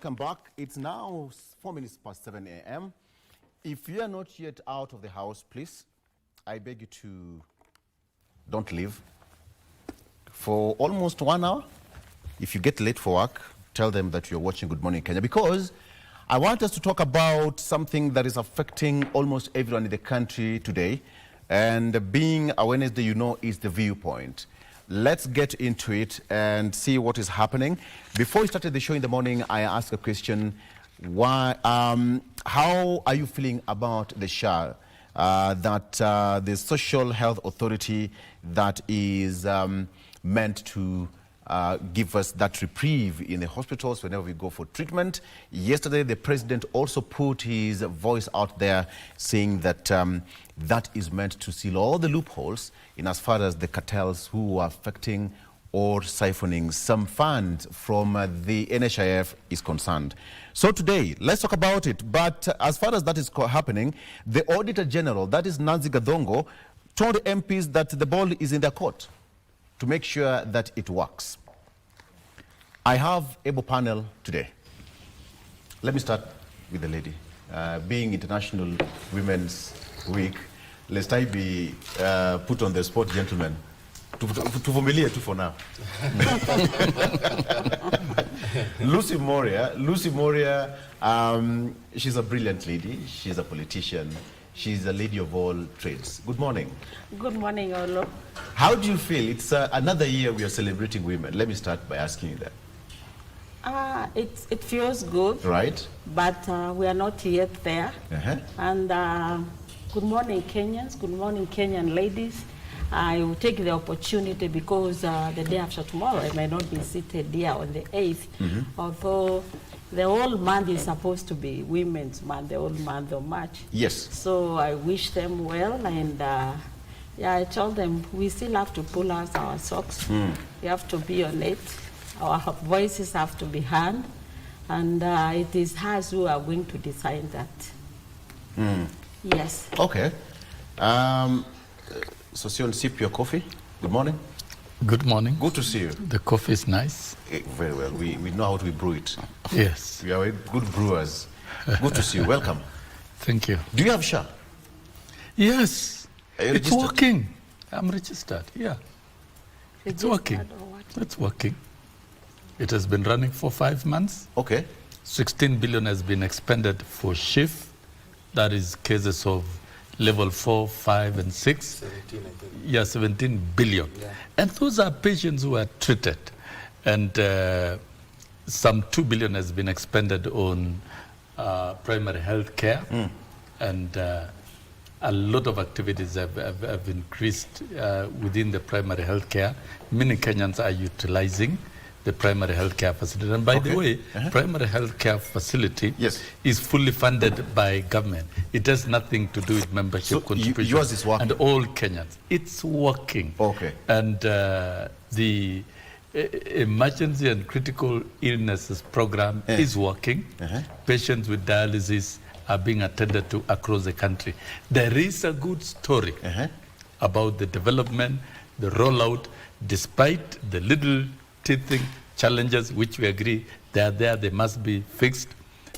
Welcome back. It's now 4 minutes past 7 a.m. If you are not yet out of the house, please, I beg you to don't leave for almost 1 hour. If you get late for work, tell them that you're watching Good Morning Kenya, because I want us to talk about something that is affecting almost everyone in the country today. And being a Wednesday, you know, is the viewpoint. Let's get into it and see what is happening. Before we started the show in the morning, I asked a question: how are you feeling about the SHA, the Social Health Authority that is meant to give us that reprieve in the hospitals whenever we go for treatment? Yesterday, the president also put his voice out there saying that that is meant to seal all the loopholes in as far as the cartels who are affecting or siphoning some funds from the NHIF is concerned. So today, let's talk about it. But as far as that is happening, the Auditor General, that is Nancy Gadongo, told MPs that the ball is in their court to make sure that it works. I have able panel today. Let me start with the lady. Being International Women's Week, lest I be put on the spot, gentlemen. Tuvumilie tu for now. Lucy Moria, she's a brilliant lady. She's a politician. She's a lady of all trades. Good morning. Good morning, Olo. How do you feel? It's another year we are celebrating women. Let me start by asking you that. It feels good. Right. But we are not yet there. And good morning, Kenyans. Good morning, Kenyan ladies. I will take the opportunity because the day after tomorrow, I may not be seated here on the 8th, although the whole month is supposed to be Women's Month, the whole month of March. Yes. So I wish them well, and yeah, I told them we still have to pull out our socks. We have to be on it. Our voices have to be heard, and it is us who are going to decide that. Yes. Okay. So, Sion, sip your coffee. Good morning. Good morning. Good to see you. The coffee is nice. Very well. We know how to brew it. Yes. We are good brewers. Good to see you. Welcome. Thank you. Do you have SHA? Yes. It's registered? working. I'm registered. Yeah. It's working. It's working. It has been running for 5 months. Okay. 16 billion has been expended for SHIF. That is cases of level 4, 5, and 6. 17, I think. Yeah, 17 billion. Yeah. And those are patients who are treated. And some 2 billion has been expended on primary health care. And a lot of activities have increased within the primary health care. Many Kenyans are utilizing the primary health care facility. And by the way, primary health care facility is fully funded by government. It has nothing to do with membership contribution. Yours is working? And all Kenyans. It's working. Okay. And the emergency and critical illnesses program is working. Patients with dialysis are being attended to across the country. There is a good story about the development, the rollout, despite the little teething challenges, which we agree they are there, they must be fixed.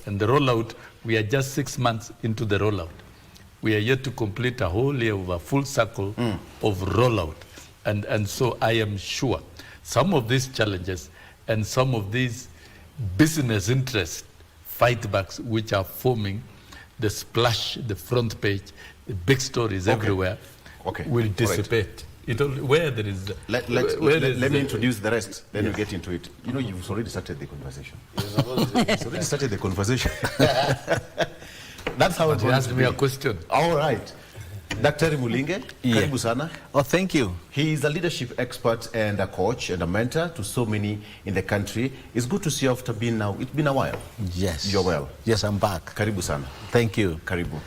And the rollout, we are just 6 months into the rollout. We are yet to complete a whole year of a full circle of rollout. And so I am sure some of these challenges and some of these business interest fightbacks which are forming the splash, the front page, the big stories everywhere will dissipate. Where there is... Let me introduce the rest, then we get into it. You know, you've already started the conversation. You've already started the conversation. That's how it asked me a question. All right. Dr. Mulinge, karibu sana. Oh, thank you. He is a leadership expert and a coach and a mentor to so many in the country. It's good to see you after being now. It's been a while. Yes. You're well. Yes, I'm back. Karibu sana. Thank you. Karibu.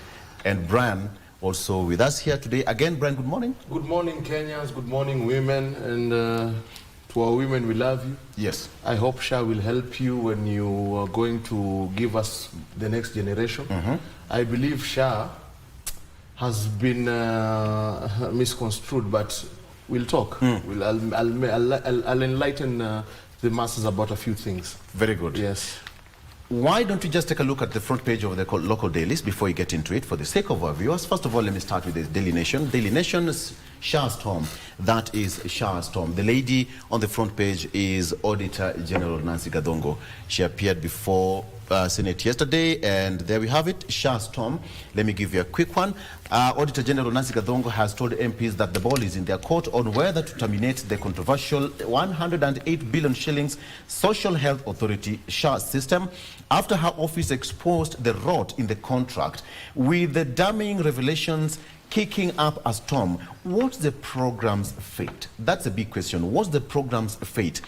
And Brian, also with us here today. Again, Brian, good morning. Good morning, Kenyans. Good morning, women. And to our women, we love you. Yes. I hope SHA will help you when you are going to give us the next generation. I believe SHA has been misconstrued, but we'll talk. I'll enlighten the masses about a few things. Very good. Yes. Why don't we just take a look at the front page of the local dailies before we get into it for the sake of our viewers? First of all, let me start with the Daily Nation. Daily Nation's SHA storm. That is SHA storm. The lady on the front page is Auditor General Nancy Gadongo. She appeared before Senate yesterday, and there we have it, SHA storm. Let me give you a quick one. Auditor General Nancy Gadongo has told MPs that the ball is in their court on whether to terminate the controversial 108 billion shillings Social Health Authority SHA system after her office exposed the rot in the contract, with the damning revelations kicking up a storm. What's the program's fate? That's a big question. What's the program's fate?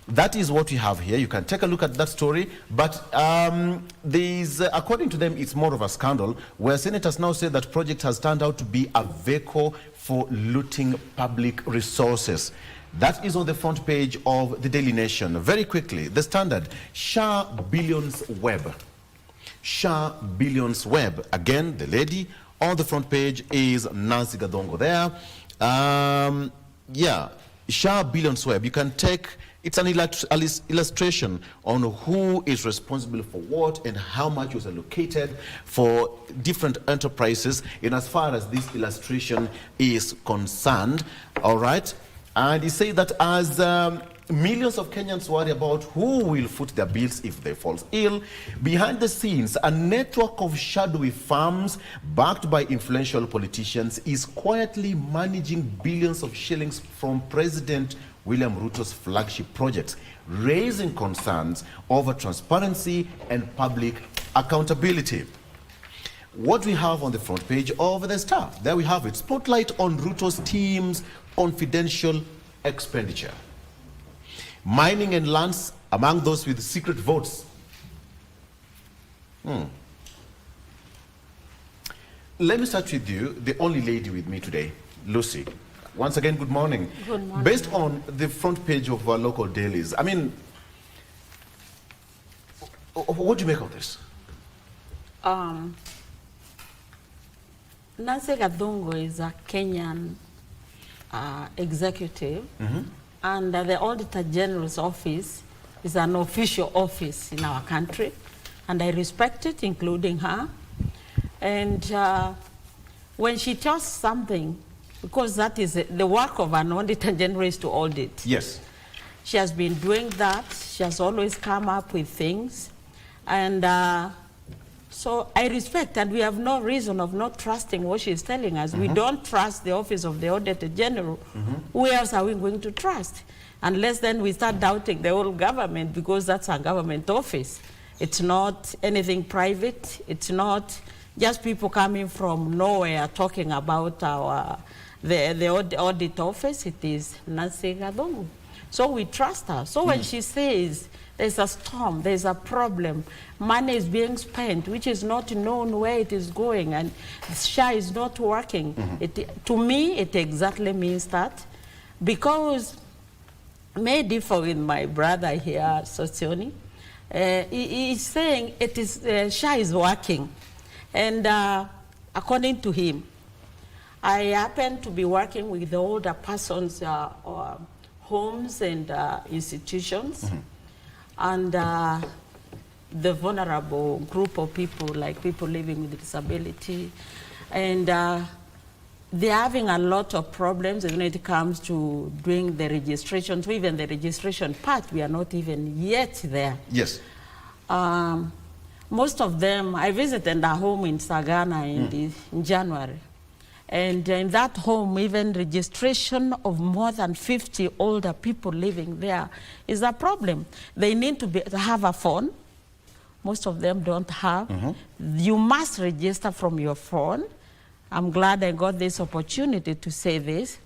That is what we have here. You can take a look at that story. But according to them, it's more of a scandal, where senators now say that project has turned out to be a vehicle for looting public resources. That is on the front page of the Daily Nation. Very quickly, the Standard, SHA Billions Web. SHA Billions Web. Again, the lady on the front page is Nancy Gadongo there. Yeah, SHA Billions Web. You can take... It's an illustration on who is responsible for what and how much was allocated for different enterprises in as far as this illustration is concerned. All right. And he said that as millions of Kenyans worry about who will foot their bills if they fall ill, behind the scenes, a network of shadowy firms backed by influential politicians is quietly managing billions of shillings from President William Ruto's flagship projects, raising concerns over transparency and public accountability. What we have on the front page of the Star, there we have it. Spotlight on Ruto's team's confidential expenditure. Mining and lands among those with secret votes. Let me start with you, the only lady with me today, Lucy. Once again, good morning. Good morning. Based on the front page of our local dailies, I mean, what do you make of this? Nancy Gadongo is a Kenyan executive, and the Auditor General's office is an official office in our country, and I respect it, including her. And when she tells something, because that is the work of an Auditor General is to audit. Yes. She has been doing that. She has always come up with things. And so I respect, and we have no reason of not trusting what she's telling us. We don't trust the office of the Auditor General. Who else are we going to trust? Unless then we start doubting the whole government, because that's a government office. It's not anything private. It's not just people coming from nowhere talking about the audit office. It is Nancy Gadongo. So we trust her. So when she says there's a storm, there's a problem, money is being spent, which is not known where it is going, and SHA is not working, to me, it exactly means that, because may differ with my brother here, Sosioni, he's saying it is SHA is working, and according to him, I happen to be working with the older persons' homes and institutions, and the vulnerable group of people, like people living with disability, and they're having a lot of problems when it comes to doing the registration. So even the registration part, we are not even yet there. Yes. Most of them, I visited a home in Sagana in January. And in that home, even registration of more than 50 older people living there is a problem. They need to have a phone. Most of them don't have. You must register from your phone. I'm glad I got this opportunity to say this.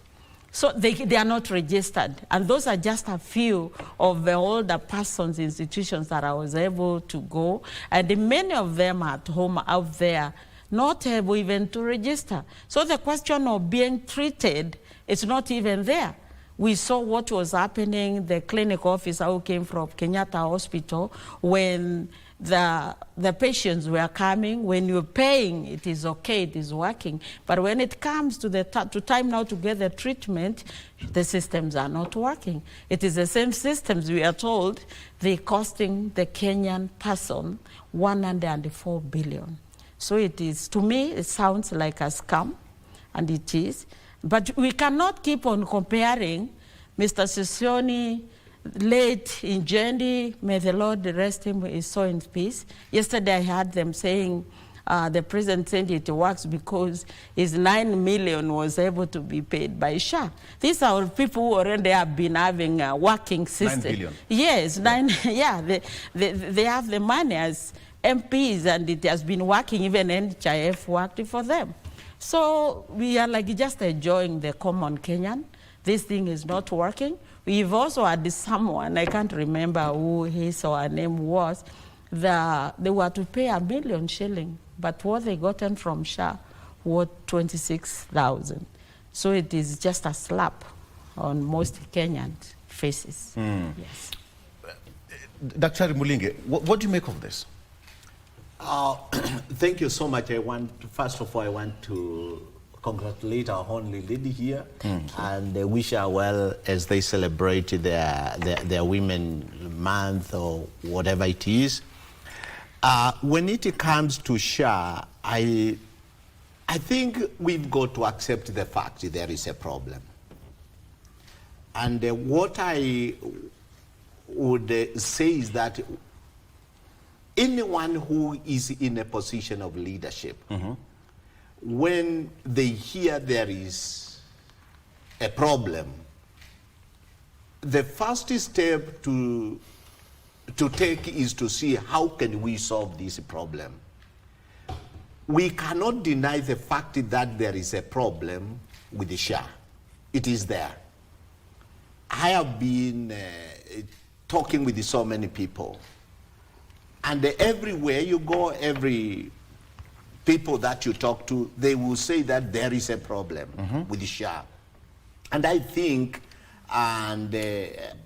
So they are not registered. And those are just a few of the older persons' institutions that I was able to go. And many of them are at home out there, not able even to register. So the question of being treated is not even there. We saw what was happening, the clinic officer who came from Kenyatta Hospital, when the patients were coming. When you're paying, it is okay, it is working. But when it comes to the time now to get the treatment, the systems are not working. It is the same systems, we are told, they're costing the Kenyan person 104 billion. So it is, to me, it sounds like a scam, and it is. But we cannot keep on comparing Mr. Sisioni, late in Jendi, may the Lord rest him, is so in peace. Yesterday I heard them saying the president said it works because his 9 million was able to be paid by SHA. These are people who already have been having a working system. 9 billion? Yes, they have the money as MPs, and it has been working, even NHIF worked for them. So we are like just enjoying the common Kenyan. This thing is not working. We've also had someone, I can't remember who his or her name was, they were to pay 1 million shilling, but what they gotten from SHA was 26,000. So it is just a slap on most Kenyan faces. Yes. Dr. Mulinge, what do you make of this? Thank you so much. First of all, I want to congratulate our only lady here and wish her well as they celebrate their Women Month or whatever it is. When it comes to SHA, I think we've got to accept the fact there is a problem. And what I would say is that anyone who is in a position of leadership, when they hear there is a problem, the first step to take is to see how can we solve this problem. We cannot deny the fact that there is a problem with the SHA. It is there. I have been talking with so many people, and everywhere you go, every people that you talk to, they will say that there is a problem with the SHA. And I think the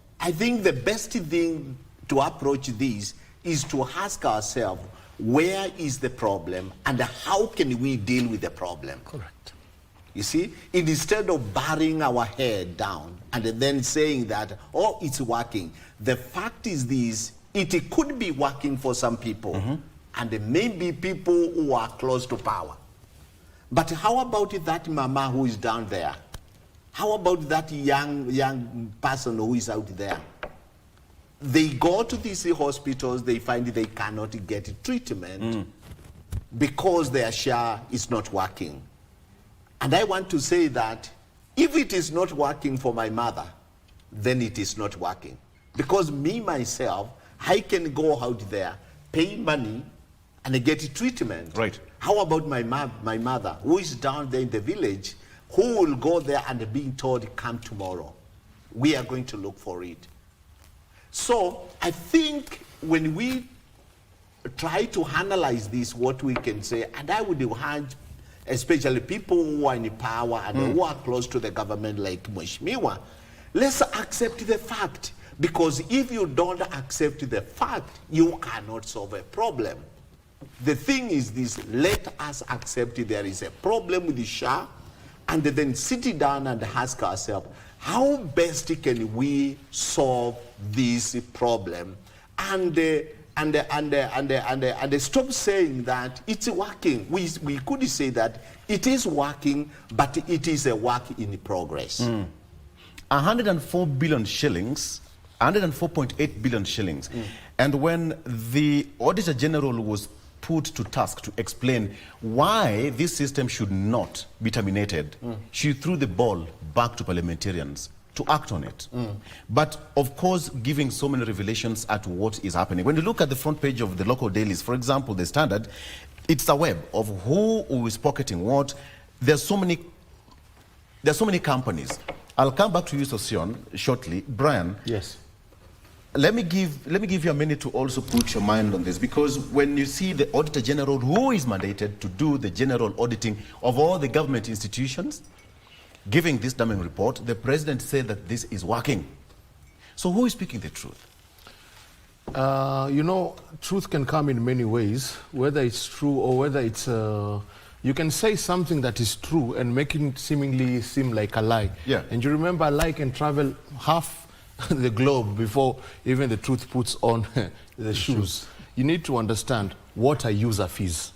best thing to approach this is to ask ourselves, where is the problem and how can we deal with the problem? Correct. You see, instead of burying our head down and then saying that, oh, it's working. The fact is this, it could be working for some people, and maybe people who are close to power. But how about that mama who is down there? How about that young person who is out there? They go to these hospitals, they find they cannot get treatment because their SHA is not working. And I want to say that if it is not working for my mother, then it is not working. Because me, myself, I can go out there, pay money, and get treatment. Right. How about my mother, who is down there in the village, who will go there and being told, come tomorrow. We are going to look for it. So I think when we try to analyze this, what we can say, and I would urge, especially people who are in power and who are close to the government like Mheshimiwa, let's accept the fact. Because if you don't accept the fact, you cannot solve a problem. The thing is this, let us accept there is a problem with the SHA, and then sit down and ask ourselves, how best can we solve this problem? And stop saying that it's working. We could say that it is working, but it is a work in progress. 104 billion shillings, 104.8 billion shillings. And when the Auditor General was put to task to explain why this system should not be terminated, she threw the ball back to parliamentarians to act on it. But of course, giving so many revelations at what is happening. When you look at the front page of the local dailies, for example, the Standard, it's a web of who is pocketing what. There's so many companies. I'll come back to you, Sosion, shortly. Brian. Yes. Let me give you a minute to also put your mind on this, because when you see the Auditor General, who is mandated to do the general auditing of all the government institutions, giving this damning report, the president said that this is working. So who is speaking the truth? You know, truth can come in many ways, whether it's true or whether it's... you can say something that is true and make it seemingly seem like a lie. Yeah. And you remember a lie can travel half the globe before even the truth puts on the shoes. You need to understand, what are user fees?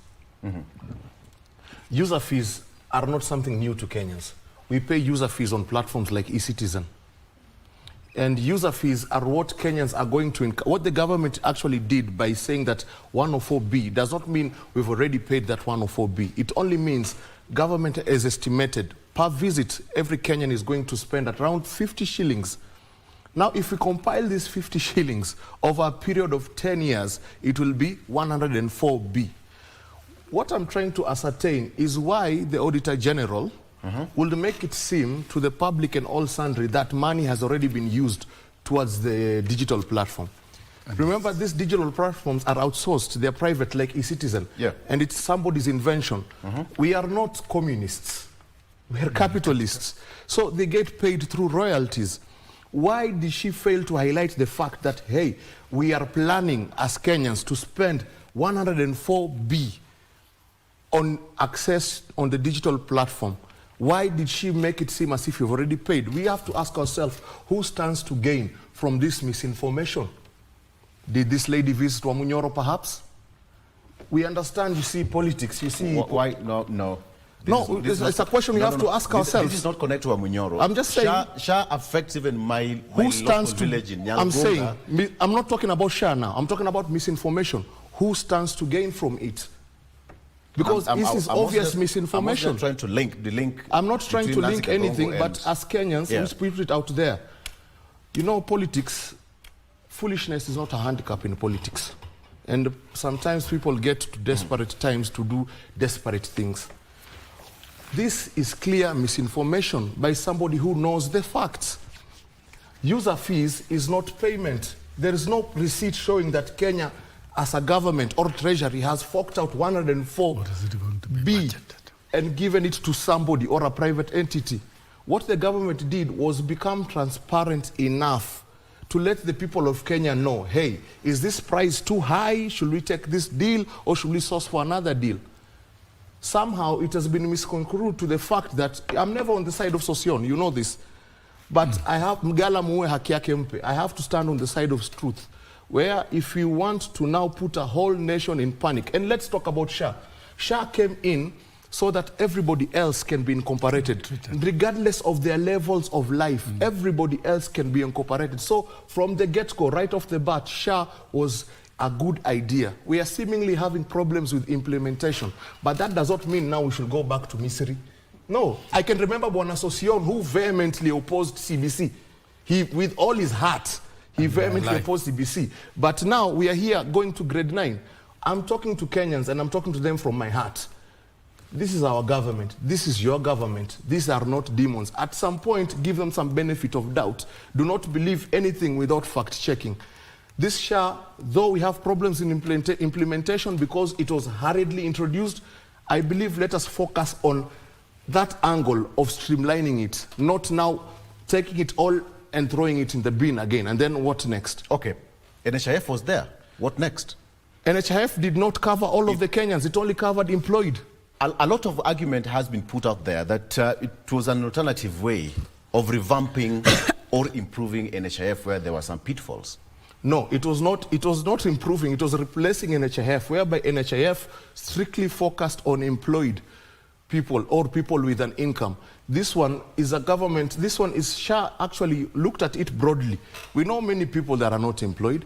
User fees are not something new to Kenyans. We pay user fees on platforms like eCitizen. And user fees are what Kenyans are going to what the government actually did by saying that 104B does not mean we've already paid that 104B. It only means government has estimated per visit every Kenyan is going to spend at around 50 shillings. Now, if we compile these 50 shillings over a period of 10 years, it will be 104B. What I'm trying to ascertain is why the Auditor General will make it seem to the public and all sundry that money has already been used towards the digital platform. Remember, these digital platforms are outsourced. They're private, like eCitizen. Yeah. And it's somebody's invention. We are not communists. We are capitalists. So they get paid through royalties. Why did she fail to highlight the fact that, hey, we are planning as Kenyans to spend 104B on access on the digital platform? Why did she make it seem as if you've already paid? We have to ask ourselves, who stands to gain from this misinformation? Did this lady visit Wamunyoro perhaps? We understand, you see, politics, you see... Why? No. It's a question we have to ask ourselves. This is not connected to Wamunyoro. I'm just saying... SHA affects even my local village in Nyangonga. I'm saying, I'm not talking about SHA now. I'm talking about misinformation. Who stands to gain from it? Because this is obvious misinformation. I'm not trying to link the link. I'm not trying to link anything, but as Kenyans, we put it out there. You know, politics, foolishness is not a handicap in politics. And sometimes people get to desperate times to do desperate things. This is clear misinformation by somebody who knows the facts. User fees is not payment. There is no receipt showing that Kenya, as a government or treasury, has forked out 104B and given it to somebody or a private entity. What the government did was become transparent enough to let the people of Kenya know, hey, is this price too high? Should we take this deal or should we source for another deal? Somehow it has been misconstrued to the fact that I'm never on the side of Sosion, you know this. But I have Mgala muwe haki yake mpe. I have to stand on the side of truth. Where if we want to now put a whole nation in panic, and let's talk about SHA. SHA came in so that everybody else can be incorporated. Regardless of their levels of life, everybody else can be incorporated. So from the get-go, right off the bat, SHA was a good idea. We are seemingly having problems with implementation, but that does not mean now we should go back to misery. No, I can remember Bwana Sosion, who vehemently opposed CBC. He, with all his heart, he vehemently opposed CBC. But now we are here going to grade 9. I'm talking to Kenyans and I'm talking to them from my heart. This is our government. This is your government. These are not demons. At some point, give them some benefit of doubt. Do not believe anything without fact-checking. This SHA, though we have problems in implementation because it was hurriedly introduced, I believe let us focus on that angle of streamlining it, not now taking it all and throwing it in the bin again. And then what next? Okay, NHIF was there. What next? NHIF did not cover all of the Kenyans. It only covered employed. A lot of argument has been put out there that it was an alternative way of revamping or improving NHIF where there were some pitfalls. No, it was not improving. It was replacing NHIF, whereby NHIF strictly focused on employed people or people with an income. This one is a government, this one is SHA actually looked at it broadly. We know many people that are not employed.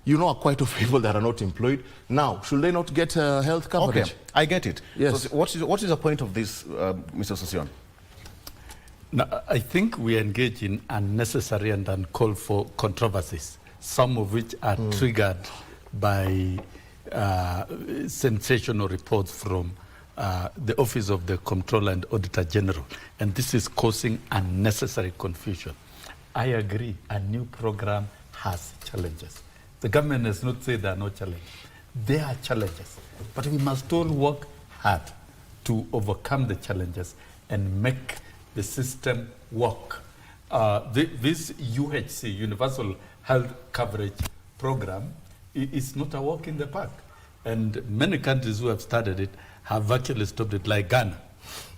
You know quite a few people that are not employed. Now, should they not get health coverage? Okay, I get it. Yes. So what is the point of this, Mr. Sosion? Now, I think we engage in unnecessary and uncalled for controversies, some of which are triggered by sensational reports from the Office of the Comptroller and Auditor General. And this is causing unnecessary confusion. I agree, a new program has challenges. The government has not said there are no challenges. There are challenges, but we must all work hard to overcome the challenges and make the system work. This UHC, Universal Health Coverage Program, it's not a walk in the park. And many countries who have started it have actually stopped it, like Ghana.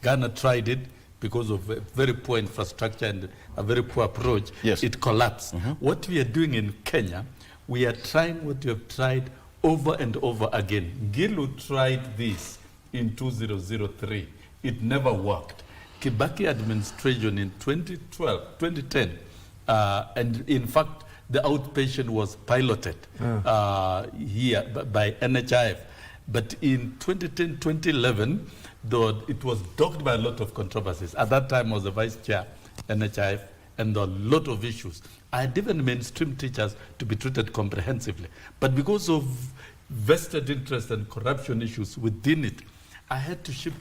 Ghana tried it because of a very poor infrastructure and a very poor approach. Yes. It collapsed. What we are doing in Kenya, we are trying what we have tried over and over again. Gilu tried this in 2003. It never worked. Kibaki administration in 2010, and in fact, the outpatient was piloted here by NHIF. But in 2010, 2011, though it was dogged by a lot of controversies. At that time, I was the vice chair, NHIF, and a lot of issues. I had even mainstream teachers to be treated comprehensively. But because of vested interest and corruption issues within it, I had to ship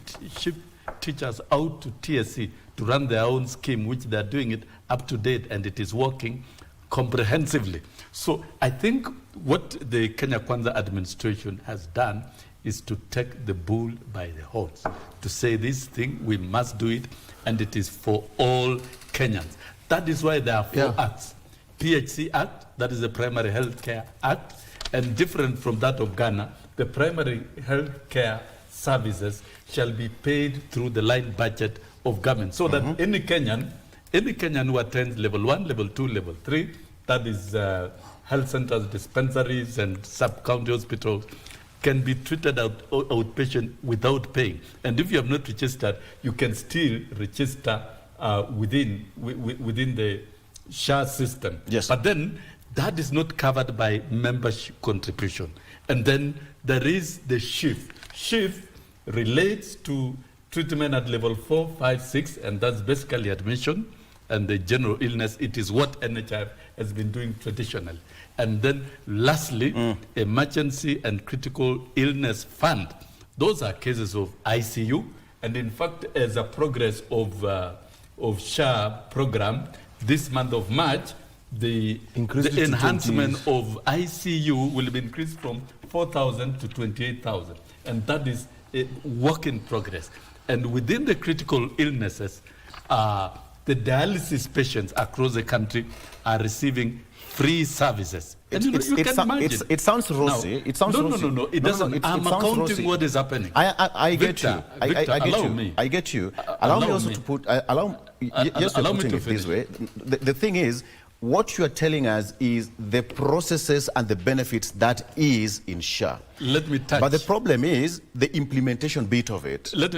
teachers out to TSC to run their own scheme, which they're doing it up to date, and it is working comprehensively. So I think what the Kenya Kwanza administration has done is to take the bull by the horns, to say this thing, we must do it, and it is for all Kenyans. That is why there are 4 acts. PHC Act, that is the Primary Health Care Act, and different from that of Ghana, the primary health care services shall be paid through the line budget of government, so that any Kenyan who attends level 1, level 2, level 3, that is health centers, dispensaries, and sub-county hospitals, can be treated outpatient without paying. And if you have not registered, you can still register within the SHA system. Yes. But then that is not covered by membership contribution. And then there is the SHIF. SHIF relates to treatment at level 4, 5, 6, and that's basically admission and the general illness. It is what NHIF has been doing traditionally. And then lastly, emergency and critical illness fund. Those are cases of ICU. And in fact, as a progress of SHA program, this month of March, the enhancement of ICU will be increased from 4,000 to 28,000. And that is a work in progress. And within the critical illnesses, the dialysis patients across the country are receiving free services. And you can imagine. It sounds rosy. Now, it sounds rosy. No, it doesn't. I'm accounting what is happening. I get you. Victor, I get allow you. me. I get you. Allow me also to put. Just allow me putting to it this finish. way. The thing is, what you are telling us is the processes and the benefits that is in SHA. Let me touch. But the problem is the implementation bit of it. Let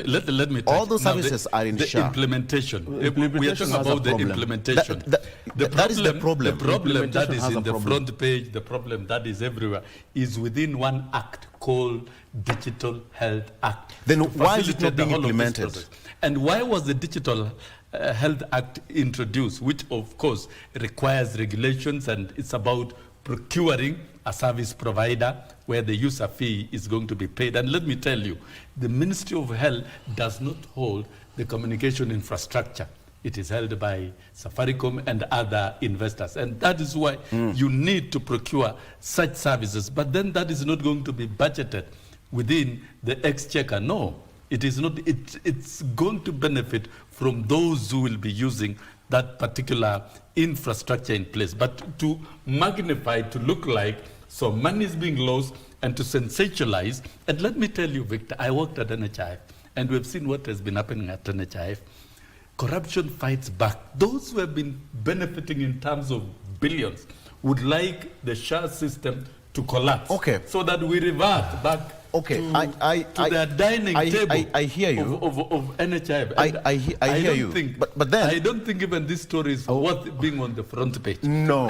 me touch. All those services are in the SHA. Implementation. We are talking has a about the problem. implementation. That is the problem. The problem that Implementation is has in a the problem. front page, the problem that is everywhere, is within one act called Digital Health Act. Then to why is it facilitate not being the whole of this implemented? process. And why was the Digital Health Act introduced, which of course requires regulations, and it's about procuring a service provider where the user fee is going to be paid. And let me tell you, the Ministry of Health does not hold the communication infrastructure. It is held by Safaricom and other investors. And that is why you need to procure such services. But then that is not going to be budgeted within the exchequer. No, it is not. It's going to benefit from those who will be using that particular infrastructure in place. But to magnify, to look like, so money is being lost, and to sensationalize. And let me tell you, Victor, I worked at NHIF, and we've seen what has been happening at NHIF. Corruption fights back. Those who have been benefiting in terms of billions would like the SHA system to collapse. Okay. So that we revert back to their dining table. I hear you. Of NHIF. I hear you. But then I don't think even this story is worth being on the front page. No.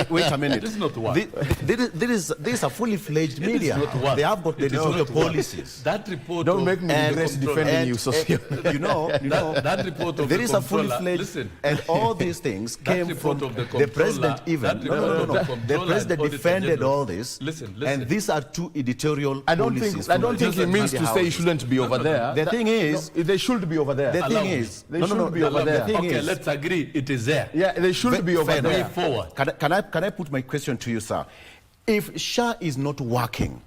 Wait a minute. It is not worth. This is a fully fledged It is media. not worth. They have got the It is editorial not worth. policies. That report. Don't of make me the regret controller- defending you, Sophia. That report of there the is a fully controller- fledged, listen. and all these things That came report from of the the president. controller- Even that report of the the controller president and auditor defended general. all this. Listen. And these are two editorial I don't policies. think from he the means to media say you houses. shouldn't be over there. The thing is, they should be over there. the Allow thing me. is, They should be over the there. thing Okay, is, let's agree. It is there. Yeah, they should be over fair there. enough. Forward. Can I put my question to you, sir? If SHA is not working,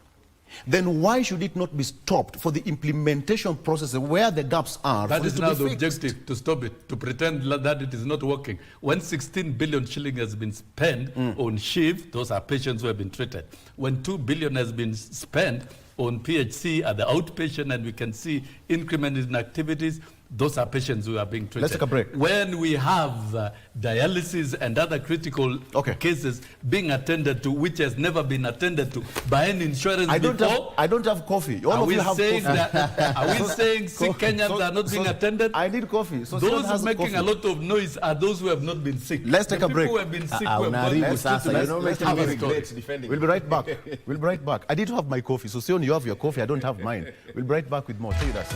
then why should it not be stopped for the implementation process where the gaps are? That for is it to now be the fixed? objective, to stop it, to pretend that it is not working. When 16 billion shilling has been spent on SHIV, those are patients who have been treated. When 2 billion has been spent on PHC at the outpatient, and we can see increment in activities, those are patients who are being treated. Let's take a break. When we have dialysis and other critical cases being attended to, which has never been attended to by any insurance I before. don't have coffee. All Are of we you have saying coffee. that? Are we saying sick Kenyans are not being attended? I need coffee. So Those making a lot of noise are those who have not been sick. Let's take a break. People who have been sick, who have gone Let's have a story. We'll be right back. We'll be right back. I did have my coffee, so soon you have your coffee. I don't have mine. We'll be right back with more. Stay with us.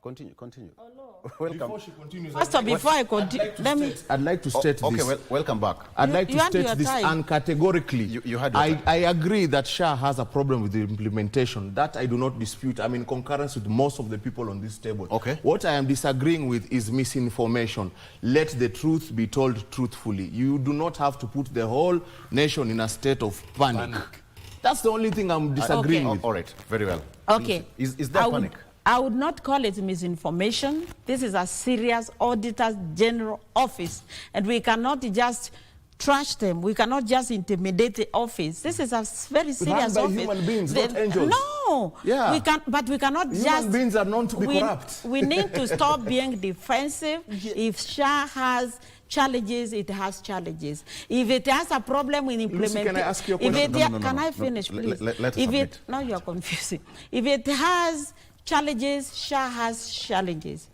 Continue. Oh, no. Welcome. Before she continues, Pastor, before I continue, let me. I'd like to state this. Okay, welcome back. I'd like You to had your state this time. uncategorically. You had your time. I agree that SHA has a problem with the implementation. That I do not dispute. I'm in concurrence with most of the people on this table. Okay. What I am disagreeing with is misinformation. Let the truth be told truthfully. You do not have to put the whole nation in a state of panic. That's the only thing I'm disagreeing with. All right, very well. Okay. Is there panic? I would not call it misinformation. This is a serious Auditor General office, and we cannot just trash them. We cannot just intimidate the office. This is a very serious by office. human beings, not angels. No. Yeah. But we cannot Human just... beings are known to be corrupt. We need to stop being defensive. If SHA has challenges, it has challenges. If it has a problem in implementing... can I ask you a question? Can I finish, please? Let us submit. Now you're confusing. If it has challenges, SHA has challenges.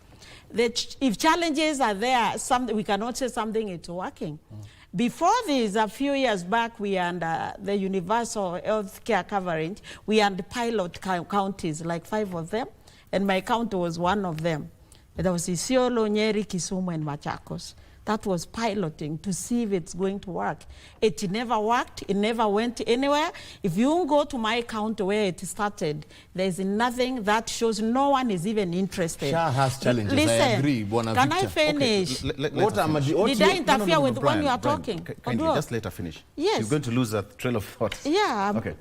If challenges are there, we cannot say something is working. Before this, a few years back, we had the universal health care coverage. We had pilot counties, like 5 of them, and my county was one of them. There was Isiolo, Nyeri, Kisumu, and Machakos. That was piloting to see if it's going to work. It never worked. It never went anywhere. If you go to my county where it started, there's nothing that shows no one is even interested. SHA has challenges. Listen, I agree, Buona can Victor. I finish? What Did I interfere with when you are talking? Kindly, just let her finish. Yes. You're going to lose a trail of thought. Yeah. Okay.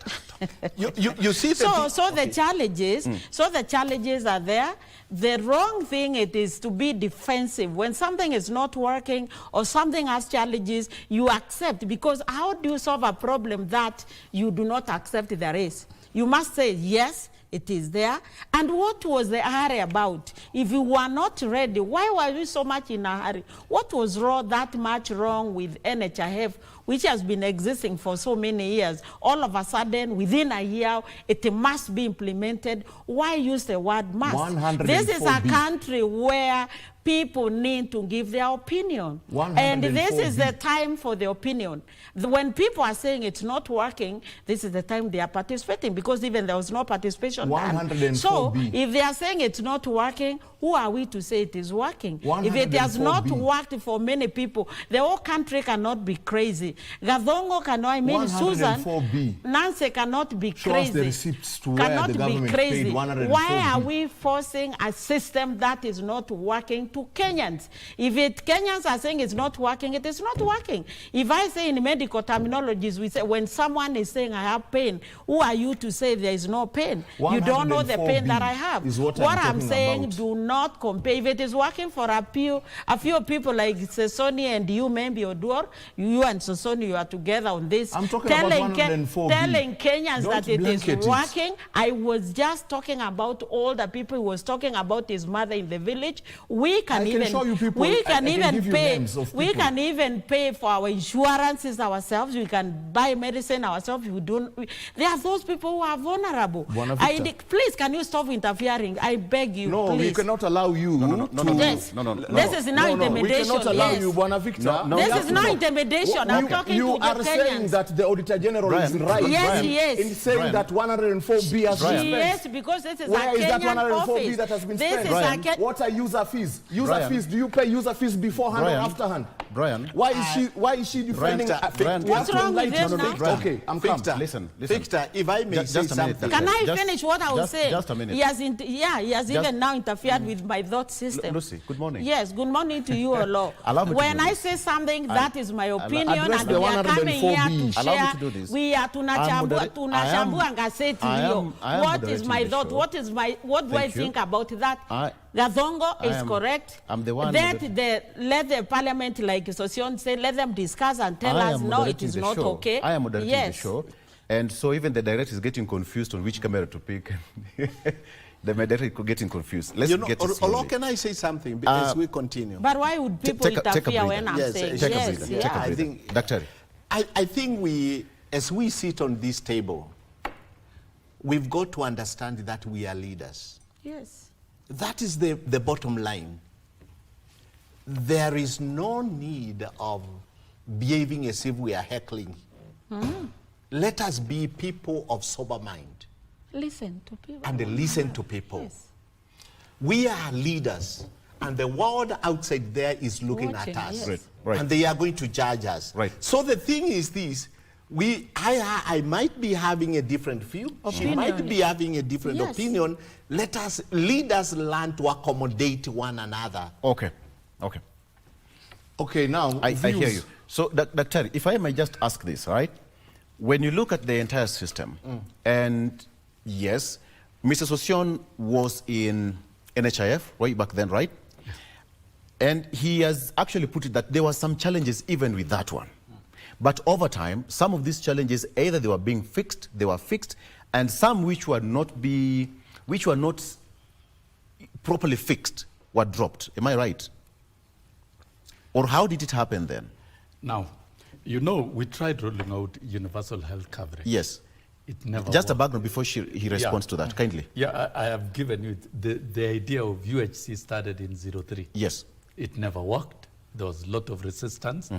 You see the challenges, so the challenges are there. The wrong thing it is to be defensive. When something is not working or something has challenges, you accept, because how do you solve a problem that you do not accept there is? You must say, yes, it is there. And what was the hurry about? If you were not ready, why were you so much in a hurry? What was that much wrong with NHIF, which has been existing for so many years? All of a sudden, within a year, it must be implemented. Why use the word must? This is a country where people need to give their opinion. And this is the time for the opinion. When people are saying it's not working, this is the time they are participating, because even there was no participation done. So if they are saying it's not working, who are we to say it is working? If it has not worked for many people, the whole country cannot be crazy. Gazongo cannot, I mean, Susan, Nancy cannot be crazy. The receipts to where cannot the be government crazy. paid 104B. Why are we forcing a system that is not working to Kenyans? If Kenyans are saying it's not working, it is not working. If I say in medical terminologies, we say when someone is saying I have pain, who are you to say there is no pain? You don't know the pain that I have. What I'm saying, do not compare. If it is working for a few people like Sesoni and you, maybe Oduor, you and Sesoni, you are together on this. I'm talking about 104B. Telling Kenyans that it is blanket it. working. I was just talking about all the people. He was talking about his mother in the village. We can even pay for our insurances ourselves. We can buy medicine ourselves. There are those people who are vulnerable. Please, can you stop interfering? I beg you. No, please. we cannot allow you. No. This is not intimidation. We cannot allow you, Buona Victor. This is not intimidation. I'm talking to the Kenyans. You are saying that the Auditor General is right. Yes, he is. In saying that 104B has been spent. Yes, because this is Where a is that Kenyan 104B office. that has been This spent? is What are user fees? User fees. Do you pay user fees beforehand or afterhand? Brian. Why is she defending? What's wrong with this now? Okay, I'm calm. Listen. Victor, if I may say something. Can I finish what I was saying? Just a minute. He has even now interfered with my thought system. Lucy, good morning. Yes, good morning to you, Olo. When I say something, that is my opinion, and the we are coming here 104B. to Allow me share. to do this. We are tunachambua I gazeti am hiyo. What is moderating my the thought? show. What do I Thank you. think about that? Gazongo is correct. I'm the one Let the parliament, like Sosion said, let them discuss and tell us, no, it is not okay. I am moderating yes. the show. And so even the director is getting confused on which camera to pick. The director is getting confused. Let's get it slowly. Olo, can I say something as we continue? But why would people interfere when I'm Yes, saying take a yes? breather. Yeah. I think, Doctor. I think as we sit on this table, we've got to understand that we are leaders. Yes. That is the bottom line. There is no need of behaving as if we are heckling. Let us be people of sober mind. Listen to people. And listen to people. Yes. We are leaders, and the world outside there is looking Watching, at us. yes. Right, right. And they are going to judge us. Right. So the thing is this, I might be having a different view. She Opinion. might be having a different Yes. opinion. Let us learn to accommodate one another. Okay. Okay. Okay, now, I hear views. you. So, Dr. If I may just ask this, all right? When you look at the entire system, and yes, Mr. Sosion was in NHIF right back then, right? And he has actually put it that there were some challenges even with that one. But over time, some of these challenges, either they were being fixed, and some which were not properly fixed were dropped. Am I right? Or how did it happen then? Now, you know, we tried rolling out universal health coverage. Yes. It never Just a worked. background before he responds to that, kindly. Yeah, I have given you the idea of UHC started in 03. Yes. It never worked. There was a lot of resistance,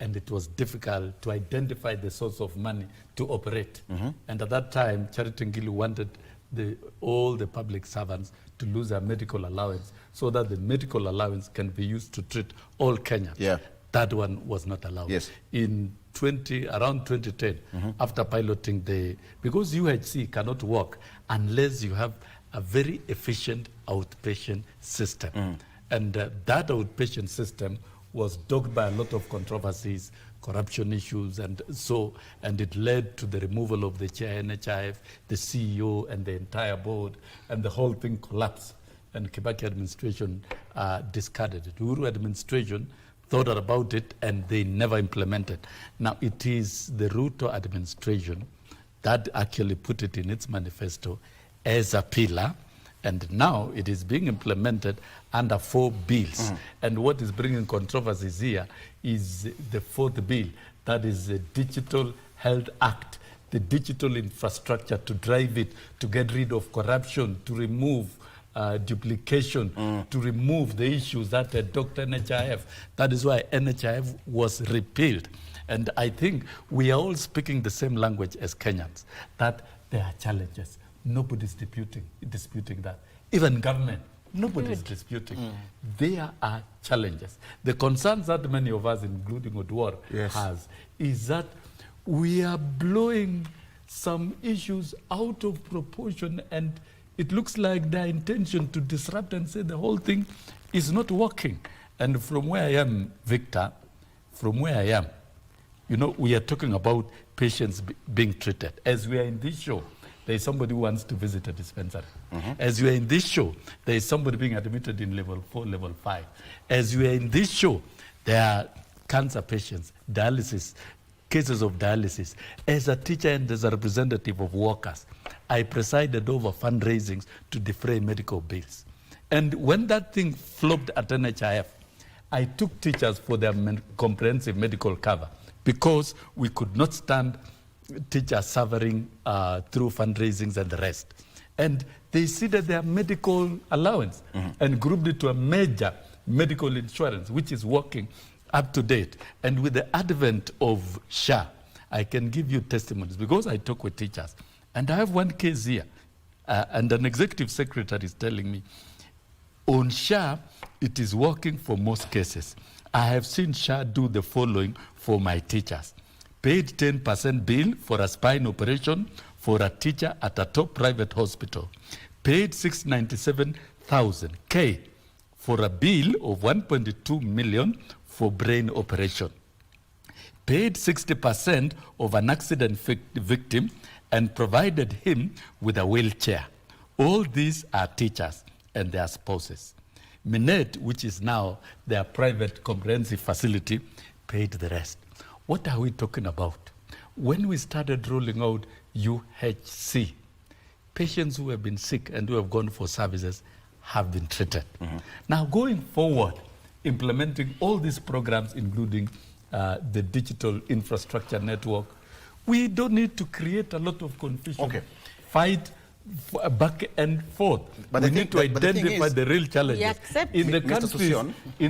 and it was difficult to identify the source of money to operate. And at that time, Charity Ngilu wanted all the public servants to lose their medical allowance so that the medical allowance can be used to treat all Kenyans. Yeah. That one was not allowed. Yes. In around 2010, after piloting because UHC cannot work unless you have a very efficient outpatient system. And that outpatient system was dogged by a lot of controversies, corruption issues, and it led to the removal of the chair NHIF, the CEO, and the entire board, and the whole thing collapsed. And Kibaki administration discarded it. Uhuru administration thought about it, and they never implemented. Now, it is the Ruto administration that actually put it in its manifesto as a pillar, and now it is being implemented under 4 bills. And what is bringing controversies here is the 4th bill, that is the Digital Health Act, the digital infrastructure to drive it, to get rid of corruption, to remove duplication, to remove the issues that Dr. NHIF. That is why NHIF was repealed. And I think we are all speaking the same language as Kenyans, that there are challenges. Nobody's disputing that. Even government, nobody's disputing. There are challenges. The concerns that many of us, including Odwar, has, is that we are blowing some issues out of proportion, and it looks like their intention to disrupt and say the whole thing is not working. And from where I am, Victor, you know, we are talking about patients being treated. As we are in this show, there is somebody who wants to visit a dispensary. As we are in this show, there is somebody being admitted in level 4, level 5. As we are in this show, there are cancer patients, dialysis, cases of dialysis. As a teacher and as a representative of workers, I presided over fundraisings to defray medical bills. And when that thing flopped at NHIF, I took teachers for their comprehensive medical cover because we could not stand teachers suffering through fundraisings and the rest. And they ceded their medical allowance and grouped it to a major medical insurance, which is working up to date. And with the advent of SHA, I can give you testimonies because I talk with teachers. And I have one case here, and an executive secretary is telling me, on SHA, it is working for most cases. I have seen SHA do the following for my teachers. Paid 10% bill for a spine operation for a teacher at a top private hospital. Paid 697,000 K for a bill of 1.2 million for brain operation. paid 60% of an accident victim, and provided him with a wheelchair. All these are teachers and their spouses. Minet, which is now their private comprehensive facility, paid the rest. What are we talking about? When we started rolling out UHC, patients who have been sick and who have gone for services have been treated. Now, going forward, implementing all these programs, including the digital infrastructure network, we don't need to create a lot of confusion. Okay. Fight back and forth. But we need to identify the real challenges. In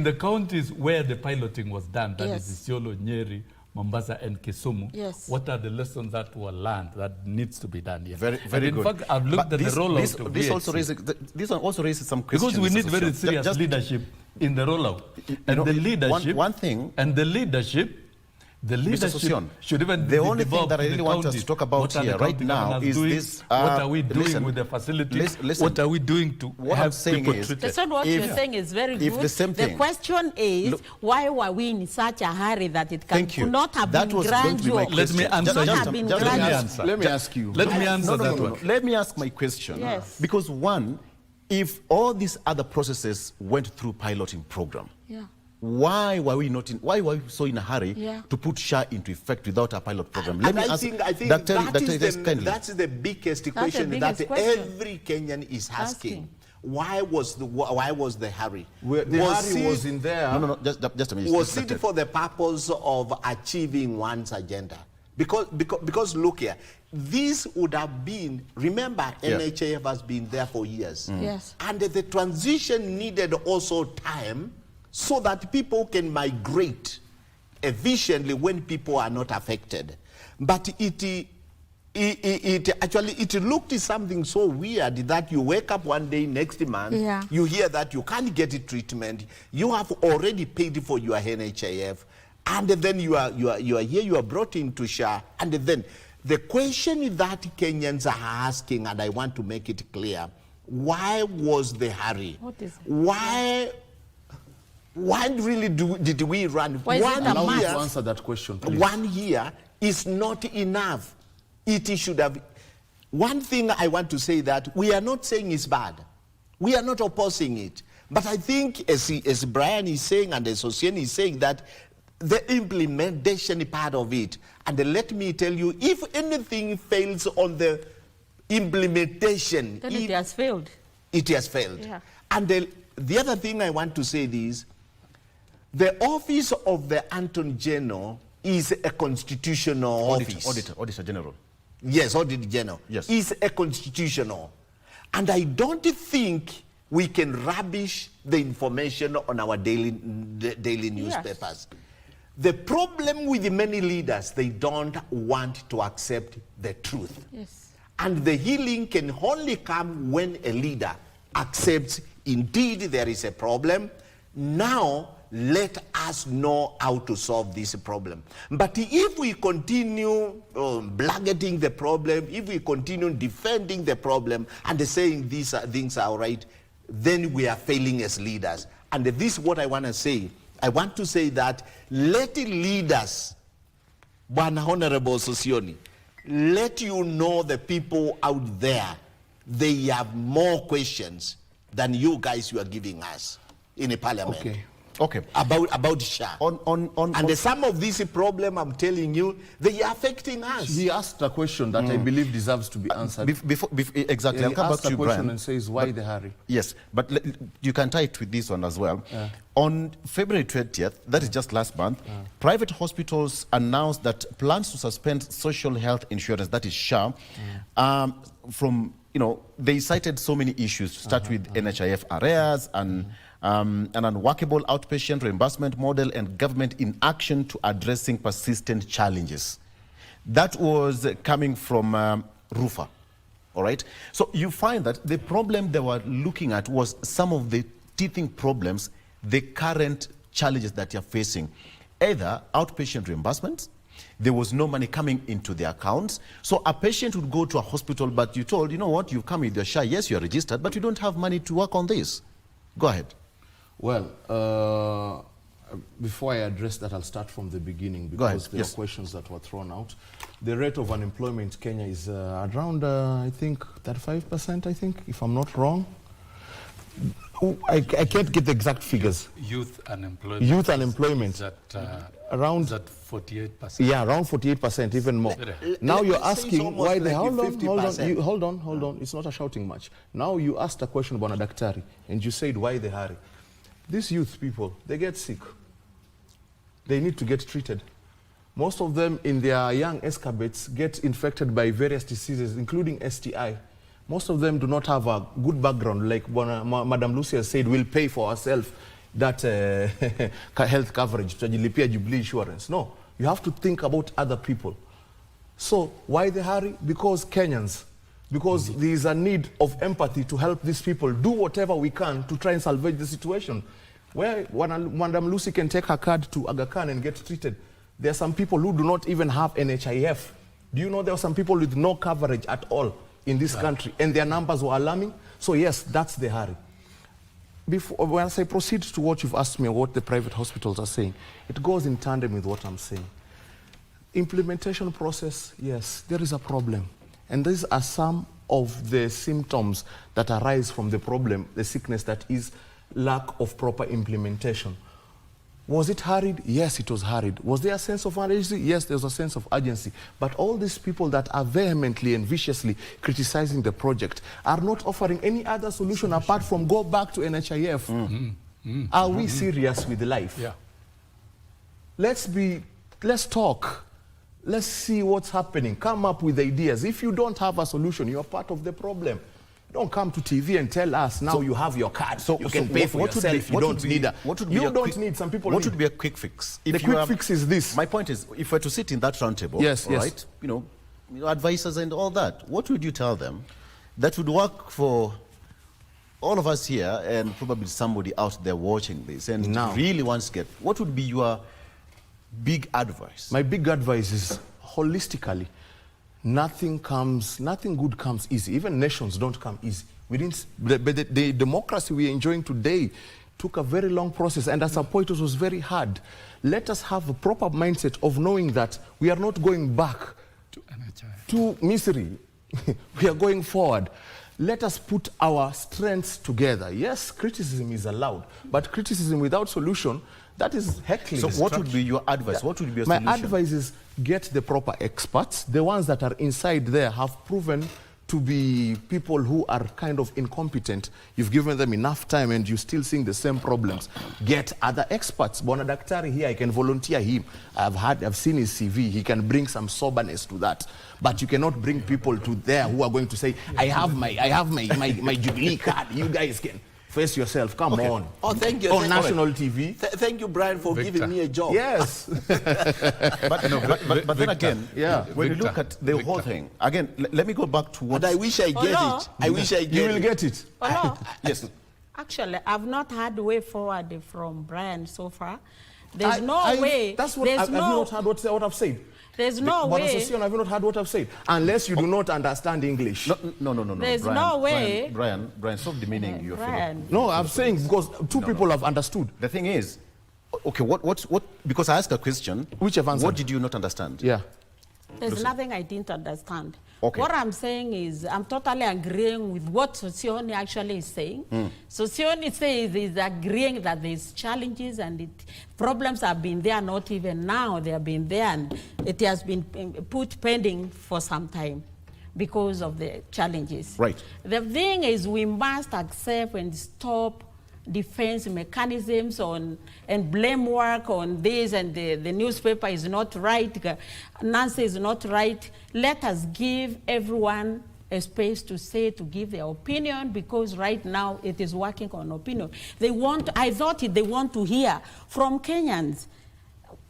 the counties where the piloting was done, that is Isiolo, Nyeri, Mombasa, and Kisumu, what are the lessons that were learned that needs to be done here? Very good. In fact, I've looked at the rollout of this also raises some questions. Because we need very serious leadership in the rollout. And the leadership, one thing, the leadership should even the only thing that I really want us to talk about here right now is this. What are we doing with the facilities? What are we doing to help people treated? That's not what you're saying is very good. The question is, why were we in such a hurry that it could not have been gradual? Let me answer. Let me ask you. Let me answer that one. Let me ask my question. Yes. Because one, if all these other processes went through piloting program, why were we so in a hurry to put SHA into effect without a pilot program? I think that's the biggest question that every Kenyan is asking. Why was the hurry? Was in there. No, just a minute. Was it for the purpose of achieving one's agenda? Because look here, this would have been, remember, NHIF has been there for years. Yes. And the transition needed also time so that people can migrate efficiently when people are not affected. But it looked something so weird that you wake up one day next month, you hear that you can't get treatment, you have already paid for your NHIF, and then you are here, you are brought into SHA, and then the question that Kenyans are asking, and I want to make it clear, why was the hurry? What is it? Why really did we run? Allow me to answer that question, please. 1 year is not enough. It should have. One thing I want to say that we are not saying it's bad. We are not opposing it. But I think as Brian is saying and as Ocean is saying that the implementation part of it, and let me tell you, if anything fails on the implementation, then it has failed. It has failed. Yeah. And the other thing I want to say is, the office of the Attorney General is a constitutional office. Auditor General. Yes, Auditor General. Yes. Is a constitutional. And I don't think we can rubbish the information on our daily newspapers. Yes. The problem with many leaders, they don't want to accept the truth. Yes. And the healing can only come when a leader accepts, indeed, there is a problem. Now, let us know how to solve this problem. But if we continue blanketing the problem, if we continue defending the problem and saying these things are all right, then we are failing as leaders. And this is what I want to say. I want to say that let leaders, one Honorable Sosioni, let you know the people out there, they have more questions than you guys you are giving us in a parliament. Okay. About SHA. And some of this problem, I'm telling you, they are affecting us. He asked a question that I believe deserves to be answered. Exactly. I'll come back to you, Brian. And says, why the hurry? Yes, but you can tie it with this one as well. On February 20th, that is just last month, private hospitals announced that plans to suspend social health insurance, that is SHA, they cited so many issues, to start with NHIF arrears and an unworkable outpatient reimbursement model and government inaction to addressing persistent challenges. That was coming from RUFA, all right? So you find that the problem they were looking at was some of the teething problems, the current challenges that you're facing. Either outpatient reimbursements, there was no money coming into the accounts. So a patient would go to a hospital, but you told, you know what, you come with your SHA, yes, you're registered, but you don't have money to work on this. Go ahead. Well, Before I address that, I'll start from the beginning Go ahead. because there Yes. are questions that were thrown out. The rate of unemployment in Kenya is around, I think, 35%, I think, if I'm not wrong. I can't get the exact figures. Youth unemployment. Youth unemployment. Is at, Around- is at 48%. Yeah, around 48%, even more. Now let- you're let's say it's asking almost why they... like Hold on, 50%. hold on. It's not a shouting match. Now you asked a question about Daktari, and you said, why the hurry? These youth people, they get sick. They need to get treated. Most of them in their young escapades get infected by various diseases, including STI. Most of them do not have a good background, like Madam Lucia said, we'll pay for ourselves that health coverage, tutajilipia Jubilee insurance. No, you have to think about other people. So why the hurry? Because Kenyans, because there is a need of empathy to help these people do whatever we can to try and salvage the situation. Where Madam Lucy can take her card to Aga Khan and get treated, there are some people who do not even have NHIF. Do you know there are some people with no coverage at all in this country, and their numbers were alarming? So yes, that's the hurry. When I proceed to what you've asked me, what the private hospitals are saying, it goes in tandem with what I'm saying. Implementation process, yes, there is a problem. And these are some of the symptoms that arise from the problem, the sickness that is lack of proper implementation. Was it hurried? Yes, it was hurried. Was there a sense of urgency? Yes, there was a sense of urgency. But all these people that are vehemently and viciously criticizing the project are not offering any other solution apart from go back to NHIF. Are we serious with life? Yeah. Let's talk. Let's see what's happening. Come up with ideas. If you don't have a solution, you're part of the problem. Don't come to TV and tell us now you have your card. You can pay for yourself. You don't need a... You don't need, some people What need. would be a quick fix? The quick fix is this. My point is, if we're to sit in that round table, Yes, yes. right, you know, advisors and all that, what would you tell them that would work for all of us here and probably somebody out there watching this and Now. really wants to get, what would be your big advice? My big advice is holistically, nothing good comes easy. Even nations don't come easy. The democracy we are enjoying today took a very long process, and at some point it was very hard. Let us have a proper mindset of knowing that we are not going back to misery. We are going forward. Let us put our strengths together. Yes, criticism is allowed, but criticism without solution, that is heckling. So what would be your advice? What would be your solution? My advice is get the proper experts. The ones that are inside there have proven to be people who are kind of incompetent. You've given them enough time and you're still seeing the same problems. Get other experts. Bona Daktari here, I can volunteer him. I've seen his CV. He can bring some soberness to that. But you cannot bring people to there who are going to say, I have my Jubilee card. You guys can face yourself. Come on. Oh, thank you. On national TV. Thank you, Brian, for giving me a job. Yes. But then again, Yeah. when you look at the whole thing, again, let me go back to what... And I wish I get no. it. I wish I get You it. will get it. Oh, no. Yes. Actually, I've not had way forward from Brian so far. There's no way. That's what there's have you not heard what I've said? There's no But way. Association, have you not heard what I've said? Unless you do not understand English. No. There's Brian, no way. Brian, stop demeaning your fellow. Brian. No, I'm saying because two people have understood. The thing is, okay, what, because I asked a question. Which have answered. What did you not understand? Yeah. There's nothing I didn't understand. Okay. What I'm saying is I'm totally agreeing with what Sosioni actually is saying. Sosioni says he's agreeing that there's challenges and problems have been there, not even now, they have been there, and it has been put pending for some time because of the challenges. Right. The thing is we must accept and stop defense mechanisms on and blame work on this, and the newspaper is not right, Nancy is not right. Let us give everyone a space to say, to give their opinion, because right now it is working on opinion. I thought they want to hear from Kenyans.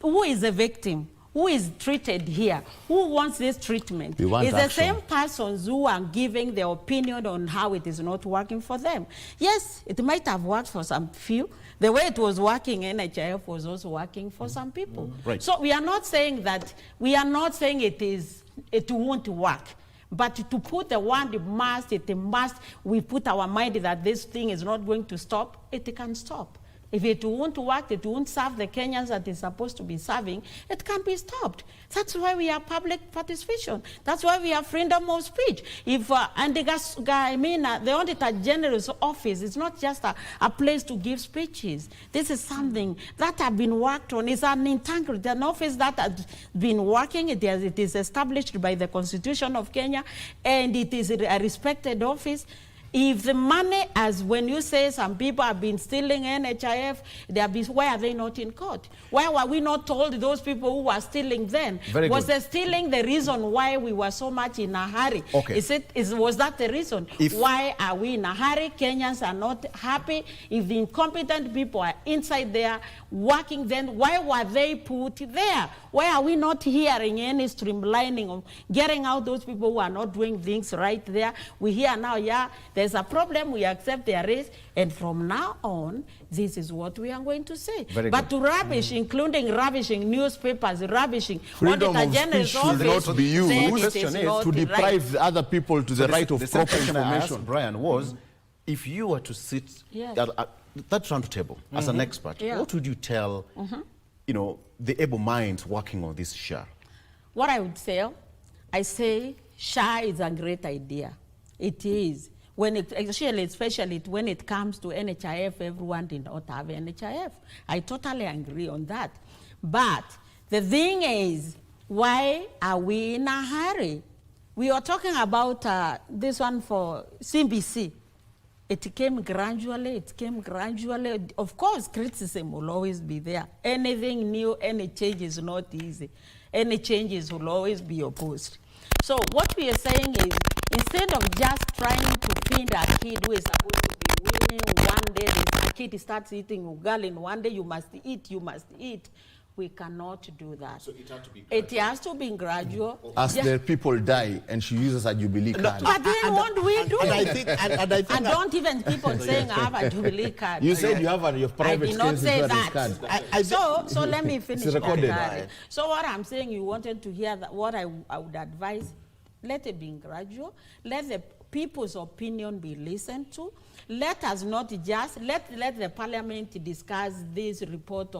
Who is a victim? Who is treated here? Who wants this treatment? It's the same persons who are giving their opinion on how it is not working for them. Yes, it might have worked for some few. The way it was working, NHIF was also working for some people. Right. So we are not saying that, we are not saying it won't work. But to put the word must, we put our mind that this thing is not going to stop, it can stop. If it won't work, it won't serve the Kenyans that it's supposed to be serving, it can be stopped. That's why we have public participation. That's why we have freedom of speech. If and the the Auditor General's office is not just a place to give speeches. This is something that has been worked on. It's an integrity, an office that has been working. It is established by the Constitution of Kenya, and it is a respected office. If the money, as when you say some people have been stealing NHIF, why are they not in court? Why were we not told those people who were stealing then? Was the stealing the reason why we were so much in a hurry? Okay. Was that the reason? Why are we in a hurry? Kenyans are not happy. If the incompetent people are inside there working, then why were they put there? Why are we not hearing any streamlining of getting out those people who are not doing things right there? We hear now, yeah, there's a problem, we accept their risk, and from now on, this is what we are going to say. But to rubbish, including ravishing newspapers, ravishing freedom of speech should not be used to deprive other people to the right of proper information. Brian, was if you were to sit at that round table as an expert, what would you tell the able minds working on this SHA? What I would say, I say SHA is a great idea. It is. Especially when it comes to NHIF, everyone did not have NHIF. I totally agree on that. But the thing is, why are we in a hurry? We are talking about this one for CBC. It came gradually, Of course, criticism will always be there. Anything new, any change is not easy. Any changes will always be opposed. So what we are saying is, instead of just trying to feed a kid who is supposed to be winning, one day the kid starts eating ugali, and one day you must eat. We cannot do that. So it has to be gradual. As the people die and she uses a Jubilee card. But then what do we do? And don't even keep on saying I have a Jubilee card. You said you have your private I did not say that. Card. So let me finish. It's recorded. So what I'm saying, you wanted to hear that. What I would advise, let it be gradual. Let the people's opinion be listened to. Let us not just let the parliament discuss this report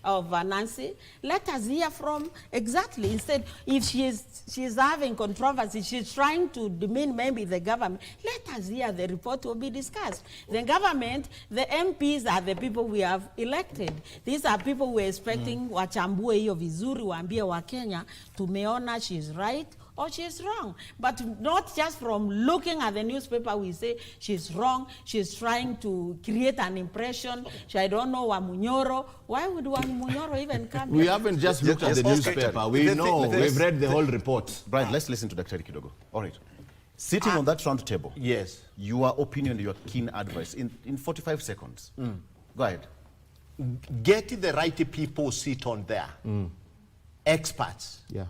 of Nancy. Let us hear from exactly. Instead, if she's having controversy, she's trying to demean maybe the government, let us hear the report will be discussed. The government, the MPs are the people we have elected. These are people we're expecting wachambue hiyo vizuri, waambie wa Kenya, tumeona she's right or she's wrong. But not just from looking at the newspaper, we say she's wrong, she's trying to create an impression. I don't know Wamunyoro. Why would Wamunyoro even come We here? haven't just looked at the newspaper. We know, we've read the whole report. Brian, let's listen to Dr. Kidogo. All right. Sitting on that round table, yes, your opinion, your keen advice in 45 seconds. Go ahead. Get the right people sit on there. Experts. Yeah.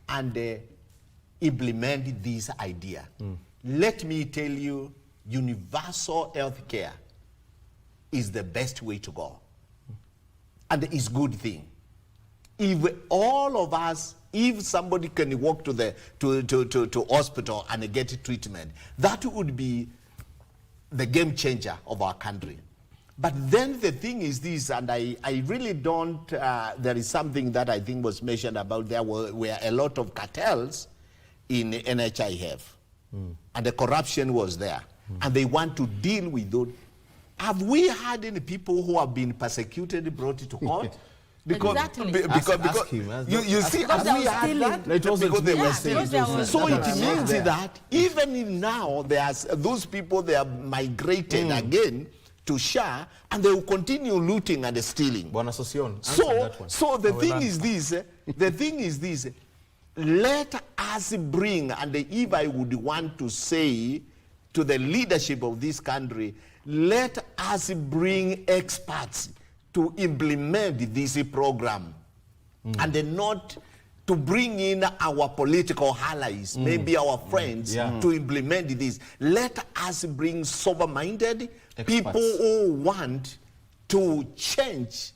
And implement this idea. Let me tell you, universal health care is the best way to go. And it's a good thing. If all of us, if somebody can walk to the hospital and get treatment, that would be the game changer of our country. But then the thing is this, and I really don't, there is something that I think was mentioned about there were a lot of cartels in NHIF. And the corruption was there. And they want to deal with those. Have we had any people who have been persecuted brought to court? Because, Exactly. because you see, have we had that? It wasn't Because they me. were Yeah, stealing. because there was- So it that means that even now, there's those people, they are migrated again to SHA, and they will continue looting and stealing. Bwana Sosion, answer that one. So the thing is this, let us bring, and if I would want to say to the leadership of this country, let us bring experts to implement this program, and then not to bring in our political allies, maybe our friends, to implement this. Let us bring sober-minded people who want to change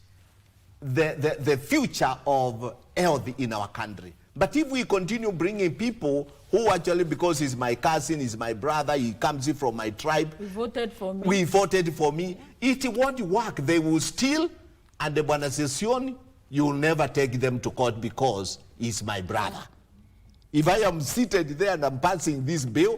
the future of health in our country. But if we continue bringing people who actually, because he's my cousin, he's my brother, he comes from my tribe. We voted for me. It won't work. They will steal, and the Bwana Session, you will never take them to court because he's my brother. If I am seated there and I'm passing this bill,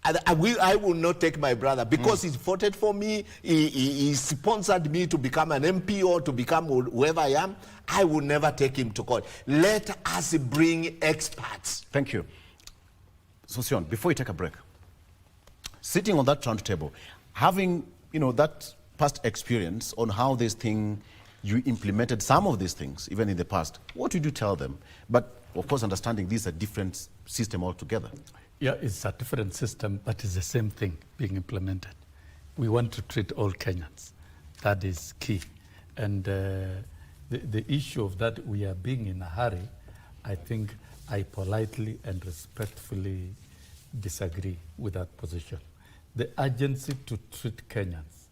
I will not take my brother because he voted for me, he sponsored me to become an MP or to become whoever I am. I will never take him to court. Let us bring experts. Thank you. Sosion, before we take a break, sitting on that round table, having that past experience on how this thing, you implemented some of these things, even in the past, what would you tell them? But of course, understanding this is a different system altogether. Yeah, it's a different system, but it's the same thing being implemented. We want to treat all Kenyans. That is key. And the issue of that we are being in a hurry, I think I politely and respectfully disagree with that position. The urgency to treat Kenyans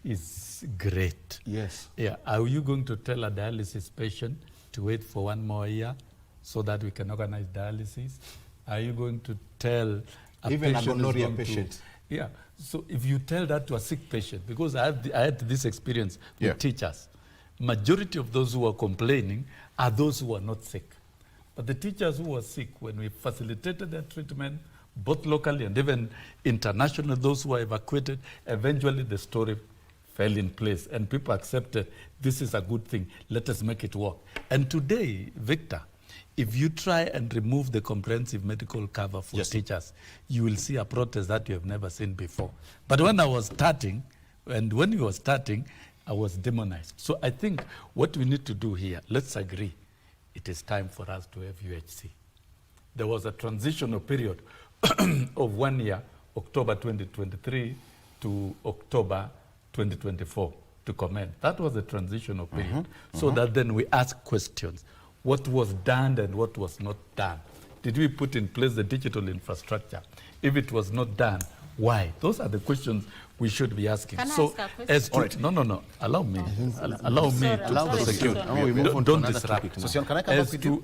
is great. Yes. Yeah. Are you going to tell a dialysis patient to wait for 1 more year so that we can organize dialysis? Are you going to tell even a gonorrhea patient? Yeah. So if you tell that to a sick patient, because I had this experience with teachers, majority of those who are complaining are those who are not sick. But the teachers who were sick, when we facilitated their treatment, both locally and even internationally, those who were evacuated, eventually the story fell in place and people accepted this is a good thing, let us make it work. And today, Victor, if you try and remove the comprehensive medical cover for teachers, you will see a protest that you have never seen before. But when I was starting, and when you were starting, I was demonized. So I think what we need to do here, let's agree, it is time for us to have UHC. There was a transitional period of 1 year, October 2023 to October 2024 to comment. That was a transitional period. So that then we ask questions. What was done and what was not done? Did we put in place the digital infrastructure? If it was not done, why? Those are the questions we should be asking. Can I ask a question? As to, no, allow me. Allow me to prosecute. Don't disrupt. Sosion, can I come back with you?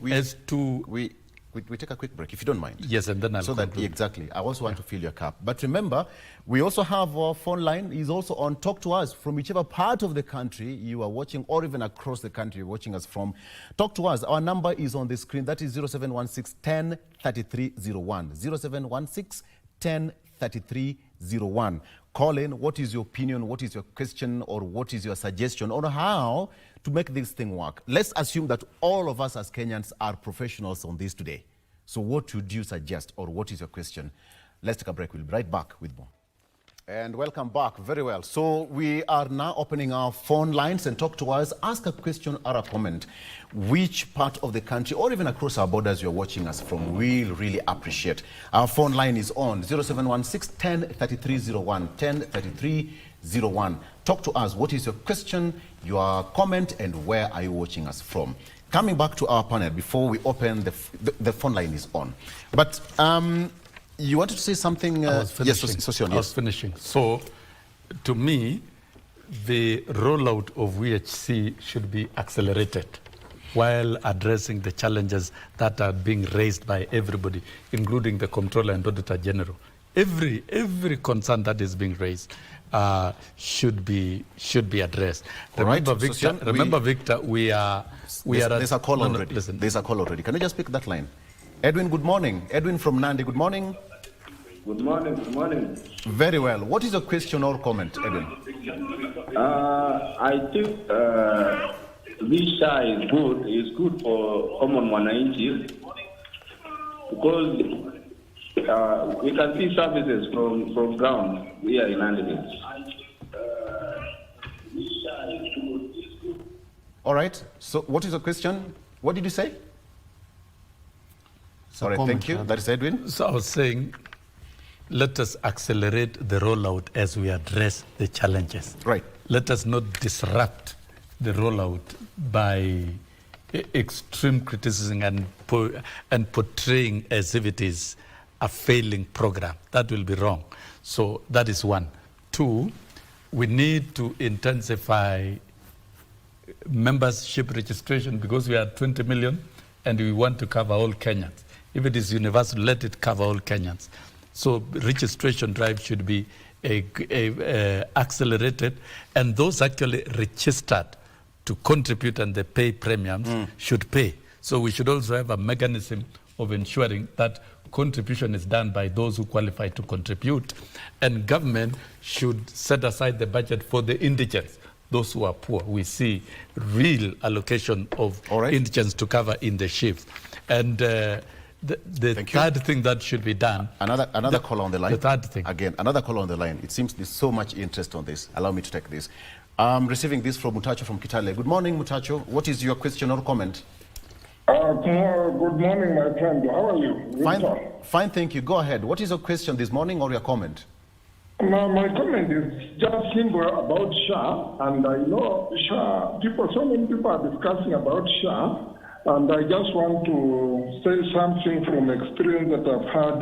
We take a quick break, if you don't mind. Yes, and then I'll conclude. Exactly. I also want to fill your cup. But remember, we also have our phone line. Is also on Talk to Us from whichever part of the country you are watching, or even across the country you're watching us from. Talk to us. Our number is on the screen. That is 0716 10 3301. 0716 10 3301. Call in. What is your opinion? What is your question? Or what is your suggestion on how to make this thing work? Let's assume that all of us as Kenyans are professionals on this today. So what would you suggest, or what is your question? Let's take a break. We'll be right back with more. And welcome back. Very well. So we are now opening our phone lines and Talk to Us. Ask a question or a comment. Which part of the country or even across our borders you're watching us from, we'll really appreciate. Our phone line is on 0716 10 3301. 10 3301. Talk to us. What is your question, your comment, and where are you watching us from? Coming back to our panel before we open, the phone line is on. But you wanted to say something? Yes, Sosion, I was finishing. So, to me, the rollout of VHC should be accelerated while addressing the challenges that are being raised by everybody, including the Comptroller and Auditor General. Every concern that is being raised should be addressed. Remember, Victor, there's a call already. Listen, there's a call already. Can you just pick that line? Edwin, good morning. Edwin from Nandi, good morning. Good morning, good morning. Very well. What is your question or comment, Edwin? I think this SHA is good. It's good for common wananchi because we can see services from ground here in Nandi. All right. So what is your question? What did you say? Sorry, thank you. That is Edwin. So I was saying, let us accelerate the rollout as we address the challenges. Right. Let us not disrupt the rollout by extreme criticism and portraying as if it is a failing program. That will be wrong. So that is one. Two, we need to intensify membership registration because we are 20 million and we want to cover all Kenyans. If it is universal, let it cover all Kenyans. So registration drive should be accelerated, and those actually registered to contribute and they pay premiums should pay. So we should also have a mechanism of ensuring that contribution is done by those who qualify to contribute, and government should set aside the budget for the indigents, those who are poor. We see real allocation of indigents to cover in the shift. And the third thing that should be done. Another caller on the line. The third thing. Again, another caller on the line. It seems there's so much interest on this. Allow me to take this. I'm receiving this from Mutacho from Kitale. Good morning, Mutacho. What is your question or comment? Good morning, my friend. How are you? Fine, thank you. Go ahead. What is your question this morning or your comment? My comment is just simple about SHA, and I know SHA, so many people are discussing about SHA, and I just want to say something from experience that I've had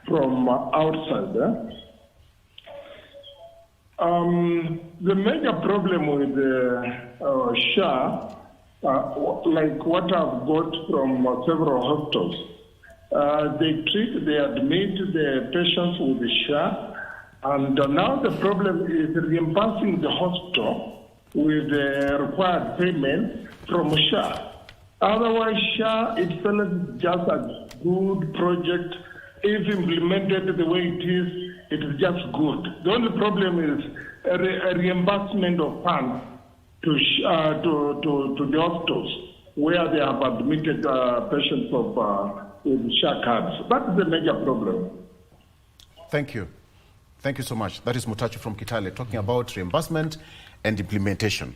from outside. The major problem with SHA, like what I've got from several hospitals, they admit the patients with SHA, and now the problem is reimbursing the hospital with the required payment from SHA. Otherwise, SHA itself is just a good project. If implemented the way it is just good. The only problem is a reimbursement of funds to the hospitals where they have admitted patients with SHA cards. That's the major problem. Thank you. Thank you so much. That is Mutacho from Kitale talking about reimbursement and implementation.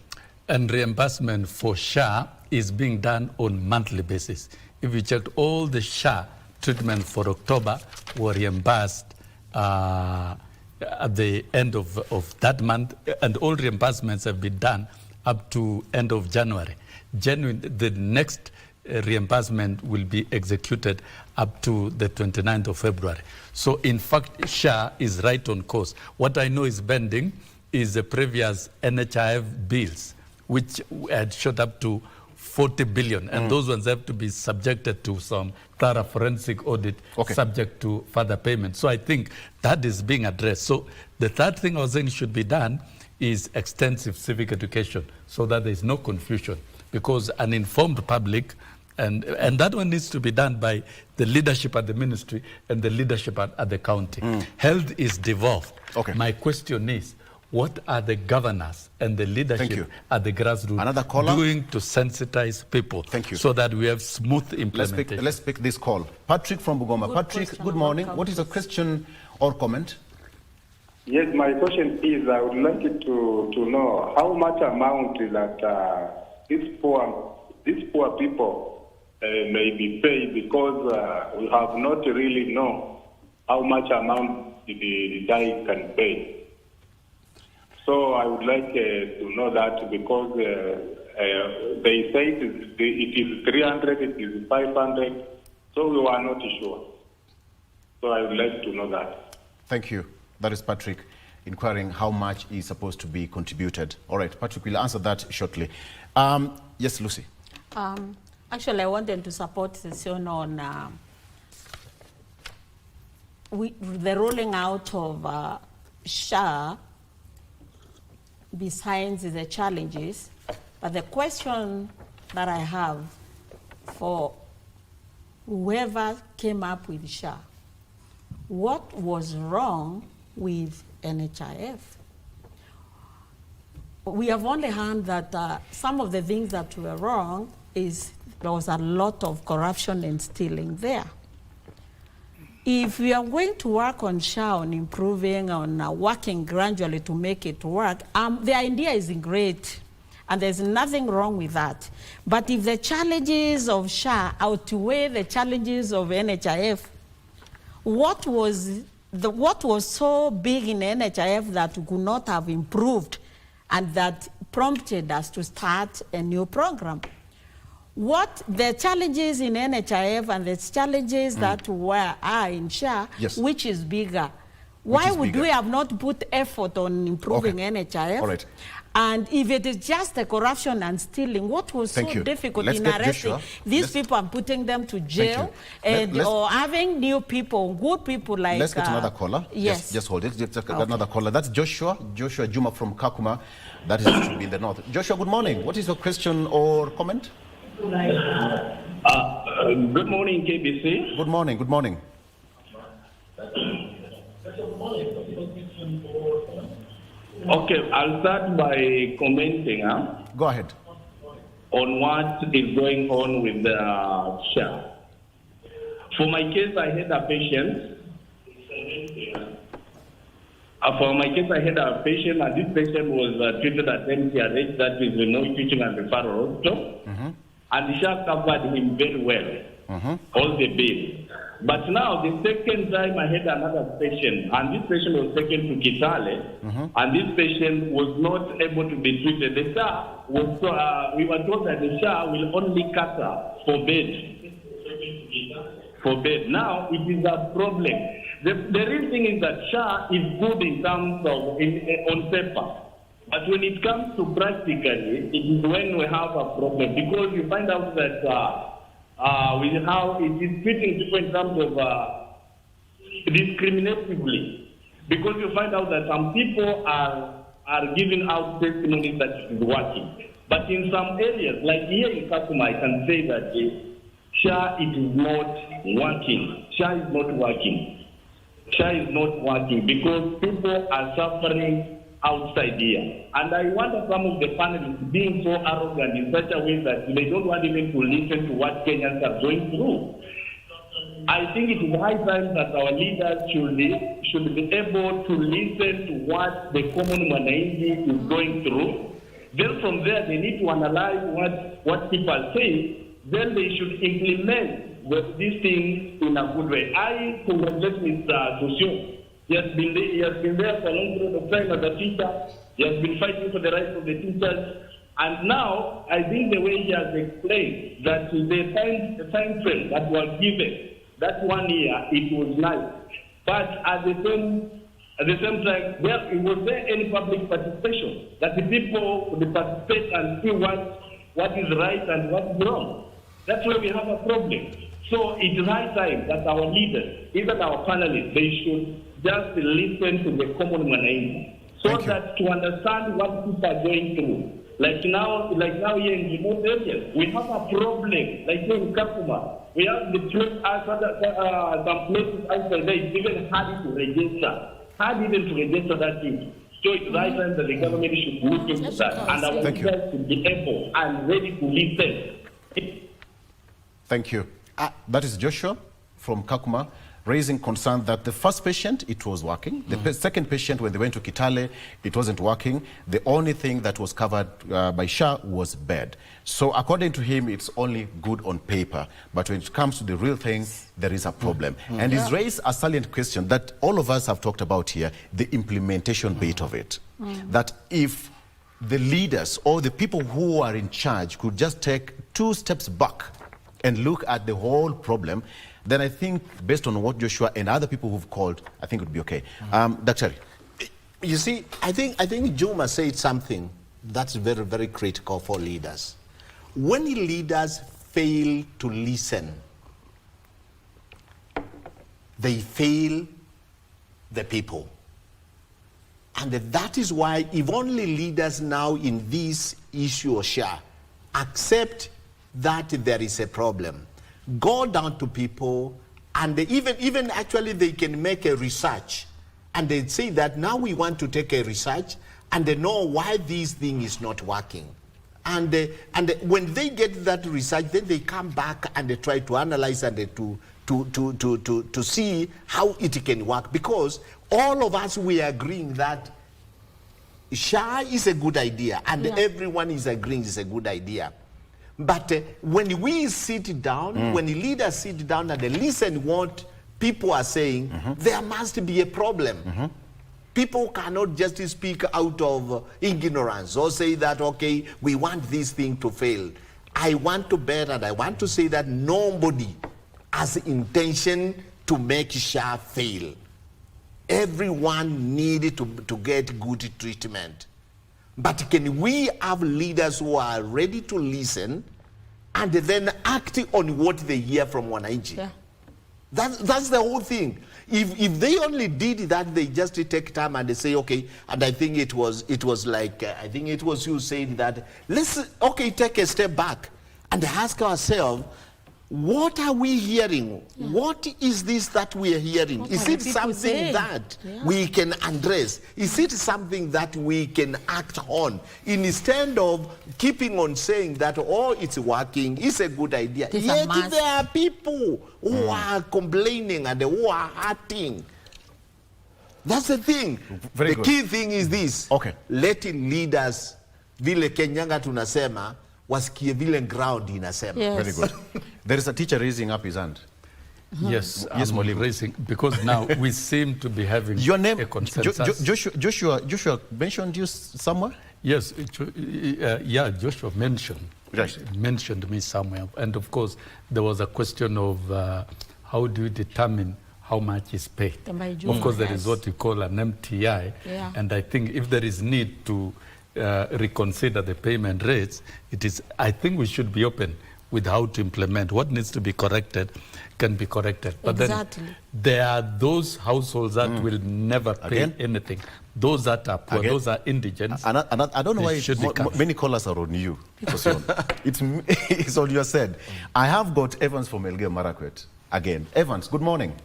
And reimbursement for SHA is being done on monthly basis. If you checked, all the SHA treatment for October were reimbursed at the end of that month, and all reimbursements have been done up to end of January. The next reimbursement will be executed up to the 29th of February. So in fact, SHA is right on course. What I know is pending is the previous NHIF bills, which had shot up to 40 billion, and those ones have to be subjected to some thorough forensic audit, subject to further payment. So I think that is being addressed. So the third thing I was saying should be done is extensive civic education, so that there is no confusion, because an informed public, and that one needs to be done by the leadership at the ministry and the leadership at the county. Health is devolved. My question is, what are the governors and the leadership at the grassroots doing to sensitize people so that we have smooth implementation? Let's pick this call. Patrick from Bugoma. Patrick, good morning. What is your question or comment? Yes, my question is, I would like to know how much amount that these poor people may be paid, because we have not really know how much amount the DAI can pay. So I would like to know that, because they say it is 300, it is 500, so we are not sure. So I would like to know that. Thank you. That is Patrick inquiring how much is supposed to be contributed. All right, Patrick will answer that shortly. Yes, Lucy. Actually, I wanted to support the session on the rolling out of SHA. Besides the challenges, but the question that I have for whoever came up with SHA, what was wrong with NHIF? We have only heard that some of the things that were wrong is there was a lot of corruption and stealing there. If we are going to work on SHA, on improving, on working gradually to make it work, the idea is great, and there's nothing wrong with that. But if the challenges of SHA outweigh the challenges of NHIF, what was so big in NHIF that could not have improved and that prompted us to start a new program? What the challenges in NHIF and the challenges that are in SHA, which is bigger? Why would we have not put effort on improving NHIF? All right. And if it is just a corruption and stealing, what was so difficult in arresting these people and putting them to jail, or having new people, good people like... Let's get another caller. Yes. Just hold it. Just another caller. That's Joshua Juma from Kakuma. That is to be in the north. Joshua, good morning. What is your question or comment? Good morning, KBC. Good morning. Good morning. Okay, I'll start by commenting Go ahead. On what is going on with the SHA. For my case, I had a patient. And this patient was treated at MCRH, that is the No Teaching and Referral Hospital. And the SHA covered him very well, all the bills. But now, the second time I had another patient, and this patient was taken to Kitale, and this patient was not able to be treated. The SHA was, we were told that the SHA will only cater for bed. Now, it is a problem. The real thing is that SHA is good in terms of on paper. But when it comes to practically, it is when we have a problem, because you find out that with how it is treating people in terms of discriminatively, because you find out that some people are giving out testimonies that it is working. But in some areas, like here in Kakuma, I can say that SHA it is not working. SHA is not working. SHA is not working because people are suffering outside here. And I wonder some of the panelists being so arrogant in such a way that they don't want even to listen to what Kenyans are going through. I think it is high time that our leaders should be able to listen to what the common mwananchi is going through. Then from there, they need to analyze what people say. Then they should implement these things in a good way. I congratulate Mr. Sosio. He has been there for a long period of time as a teacher. He has been fighting for the rights of the teachers. And now, I think the way he has explained that the time frame that was given, that 1 year, it was nice. But at the same time, was there any public participation? That the people would participate and see what is right and what is wrong. That's where we have a problem. So it is high time that our leaders, even our panelists, they should just listen to the common mwananchi, so that to understand what people are going through. Like now here in remote areas, we have a problem. Like here in Kakuma, we have the place some places outside there. It's even hard to register. That thing. So it's right time that the government should look into that, and our leaders should be able and ready to listen. Thank you. That is Joshua from Kakuma, raising concern that the first patient, it was working. The second patient, when they went to Kitale, it wasn't working. The only thing that was covered by SHA was bed. So according to him, it's only good on paper. But when it comes to the real thing, there is a problem. And he's raised a salient question that all of us have talked about here, the implementation bit of it. That if the leaders or the people who are in charge could just take 2 steps back and look at the whole problem, then I think, based on what Joshua and other people who've called, I think it would be okay. Dr. You see, I think Juma said something that's very, very critical for leaders. When leaders fail to listen, they fail the people. And that is why if only leaders now in this issue of SHA accept that there is a problem, go down to people, and even actually they can make a research, and they say that now we want to take a research and they know why this thing is not working. And when they get that research, then they come back and they try to analyze and to see how it can work. Because all of us, we are agreeing that SHA is a good idea, and everyone is agreeing it's a good idea. But when we sit down, when the leaders sit down and they listen what people are saying, there must be a problem. People cannot just speak out of ignorance or say that, okay, we want this thing to fail. I want to bet and I want to say that nobody has intention to make SHA fail. Everyone needed to get good treatment. But can we have leaders who are ready to listen and then act on what they hear from wananchi? Yeah. That's the whole thing. If they only did that, they just take time and they say, okay, and I think it was like, I think it was you saying that, let's, okay, take a step back and ask ourselves, what are we hearing? Yeah. What is this that we are hearing? What is it something that we can address? Is it something that we can act on? Instead of keeping on saying that, oh, it's working, it's a good idea. Yet there are people who are complaining and who are hurting. That's the thing. Very the good. Key thing is this. Okay. Letting leaders, vile Kenyanga tunasema, wasikie vile ground inasema. Yes. Very good. There is a teacher raising up his hand. Yes, Yes, I'm Mwalimu. raising, because now we seem to be having Your name, a consensus. Joshua mentioned you somewhere? Yes, yeah, Joshua mentioned me somewhere. And of course, there was a question of how do you determine how much is paid? Of course, there is what you call an MTI. Yeah. And I think if there is need to reconsider the payment rates, I think we should be open with how to implement. What needs to be corrected can be corrected. But then there are those households that will never pay anything. Those that are poor, those are indigents. And I don't know why many callers are on you. It's all you said. I have got Evans from Elgeyo Marakwet again. Evans, good morning.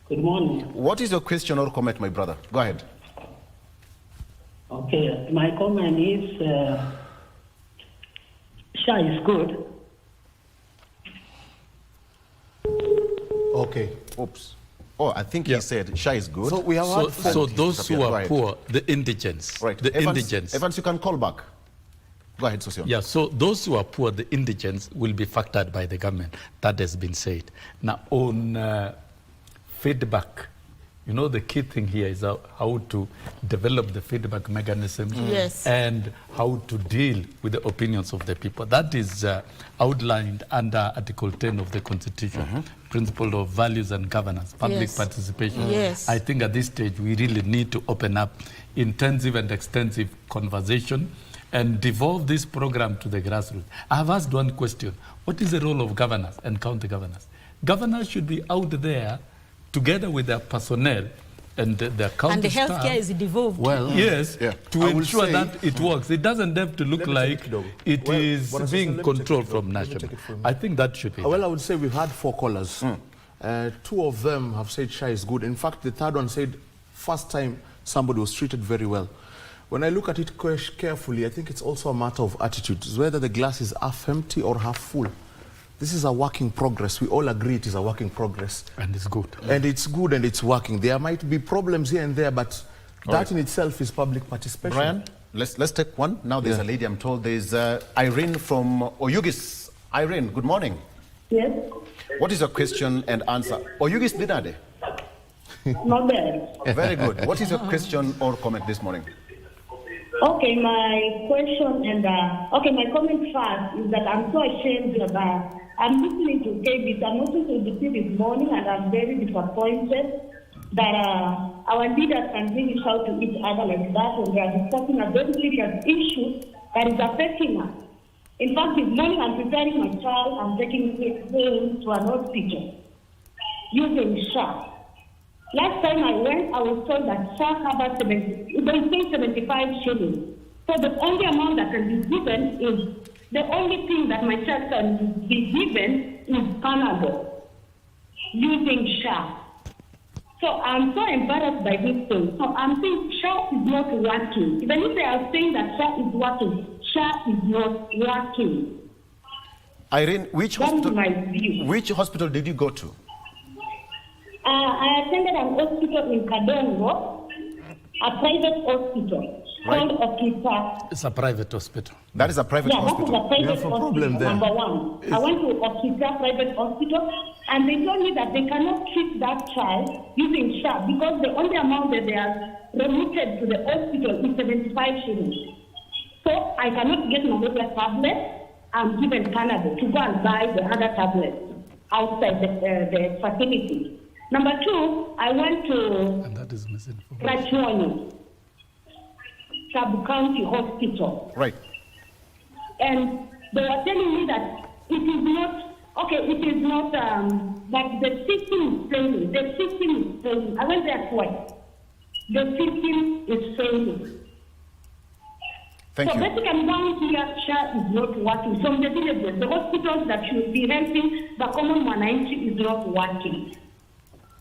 Good morning. What is your question or comment, my brother? Go ahead. Okay, my comment is SHA is good. Okay. Oops. Oh, I think he said SHA is good. So we have so those who are poor, the indigents. Right. The indigents. Evans, you can call back. Go ahead, Sosion. Yeah, so those who are poor, the indigents, will be factored by the government. That has been said. Now, on feedback, you know, the key thing here is how to develop the feedback mechanism and how to deal with the opinions of the people. That is outlined under Article 10 of the Constitution, Principle of Values and Governance, public participation. I think at this stage we really need to open up intensive and extensive conversation and devolve this program to the grassroots. I have asked one question. What is the role of governors and county governors? Governors should be out there together with their personnel and their county and the staff. healthcare is devolved. Well, yes, to ensure that it works. It doesn't have to look like it is being controlled from national. I think that should be. Well, I would say we've had 4 callers. 2 of them have said SHA is good. In fact, the third one said first time somebody was treated very well. When I look at it carefully, I think it's also a matter of attitude. It's whether the glass is half empty or half full. This is a work in progress. We all agree it is a work in progress. And it's good. And it's good and it's working. There might be problems here and there, but that in itself is public participation. Brian, let's take one. Now there's a lady, I'm told. There's Irene from Oyugis. Irene, good morning. Yes. What is your question and answer? Oyugis Dinade. Not bad. Very good. What is your question or comment this morning? Okay, my question and my comment first is that I'm so ashamed about. I'm listening to KBC. I'm listening to the TV this morning, and I'm very disappointed that our leaders can really shout to each other like that when they are discussing a very serious issue that is affecting us. In fact, this morning I'm preparing my child. I'm taking him to an hospital using SHA. Last time I went, I was told that SHA covers 75 shillings. So the only amount that can be given is, the only thing that my child can be given is Panadol using SHA. So I'm so embarrassed by this thing. So I'm saying SHA is not working. Even if they are saying that SHA is working, SHA is not working. Irene, which hospital did you go to? I attended an hospital in Kadongo, a private hospital. It's a private hospital. That is a private hospital. That is a private hospital, number one. I went to Okita private hospital, and they told me that they cannot treat that child using SHA because the only amount that they are remitted to the hospital is 75 shillings. So I cannot get malaria tablet. I'm given Panadol to go and buy the other tablets outside the facility. Number two, I went to Rachoni. sub-county hospital. Right. And they were telling me that it is not, it is not, that the system is failing. The system is failing. I went there twice. The system is failing. Thank you. So basically down here, SHA is not working. From the villages, the hospitals that should be helping the common mwananchi is not working.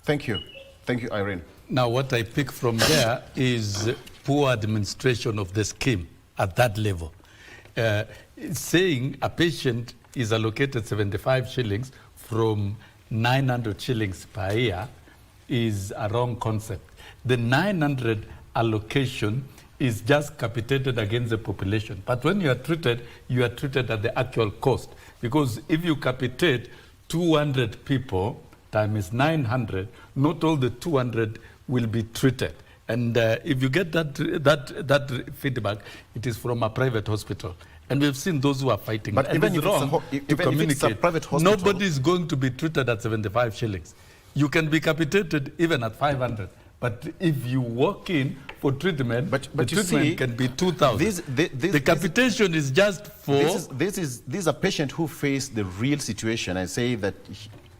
Thank you. Thank you, Irene. Now, what I pick from there is poor administration of the scheme at that level. Saying a patient is allocated 75 shillings from 900 shillings per year is a wrong concept. The 900 allocation is just capitated against the population. But when you are treated at the actual cost. Because if you capitate 200 people times 900, not all the 200 will be treated. And if you get that feedback, it is from a private hospital. And we've seen those who are fighting. But and even if it's a private hospital, nobody is going to be treated at 75 shillings. You can be capitated even at 500. But if you walk in for treatment, the treatment can be 2,000. The capitation is just for... These are patients who face the real situation and say that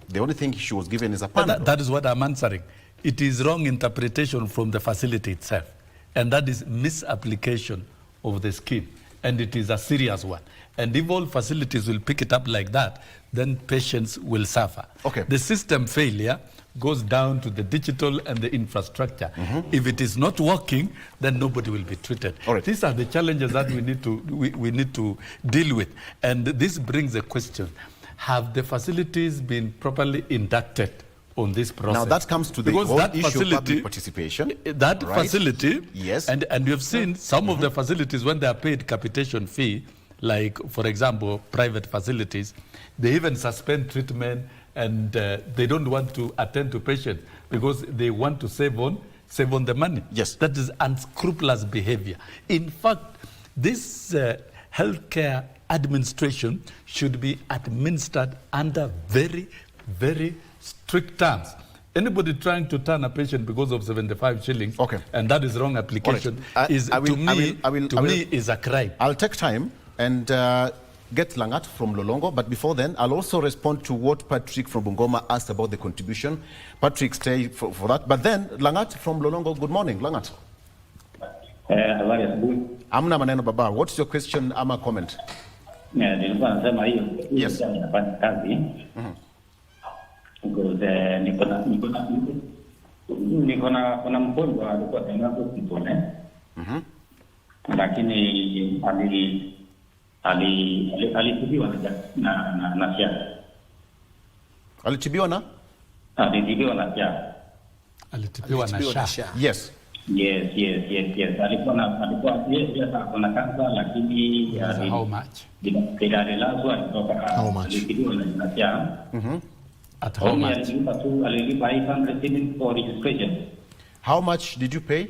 the only thing she was given is a Panadol. That is what I'm answering. It is wrong interpretation from the facility itself. And that is misapplication of the scheme. And it is a serious one. And if all facilities will pick it up like that, then patients will suffer. Okay. The system failure goes down to the digital and the infrastructure. If it is not working, then nobody will be treated. All right. These are the challenges that we need to deal with. And this brings a question. Have the facilities been properly inducted on this process? Now that comes to the whole issue of public participation. That facility, yes, and we have seen some of the facilities when they are paid capitation fee, like for example private facilities, they even suspend treatment and they don't want to attend to patients because they want to save on the money. Yes, that is unscrupulous behavior. In fact, this healthcare administration should be administered under very, very strict terms. Anybody trying to turn a patient because of 75 shillings, and that is wrong application, is to me is a crime. I'll take time and get Langat from Lolongo, but before then, I'll also respond to what Patrick from Bungoma asked about the contribution. Patrick, stay for that. But then, Langat from Lolongo, good morning, Langat. Amna maneno baba, what's your question ama comment? Yes. Because kuna mgonjwa alikuwa tena hospitali. Lakini alitibiwa na SHA. Alitibiwa na? Alitibiwa na SHA. Alitibiwa na SHA. Yes. Yes. Alikuwa na kansa lakini how much? Alilazwa alitibiwa na SHA. At how much? Alilipa 800 shillings for registration. How much did you pay?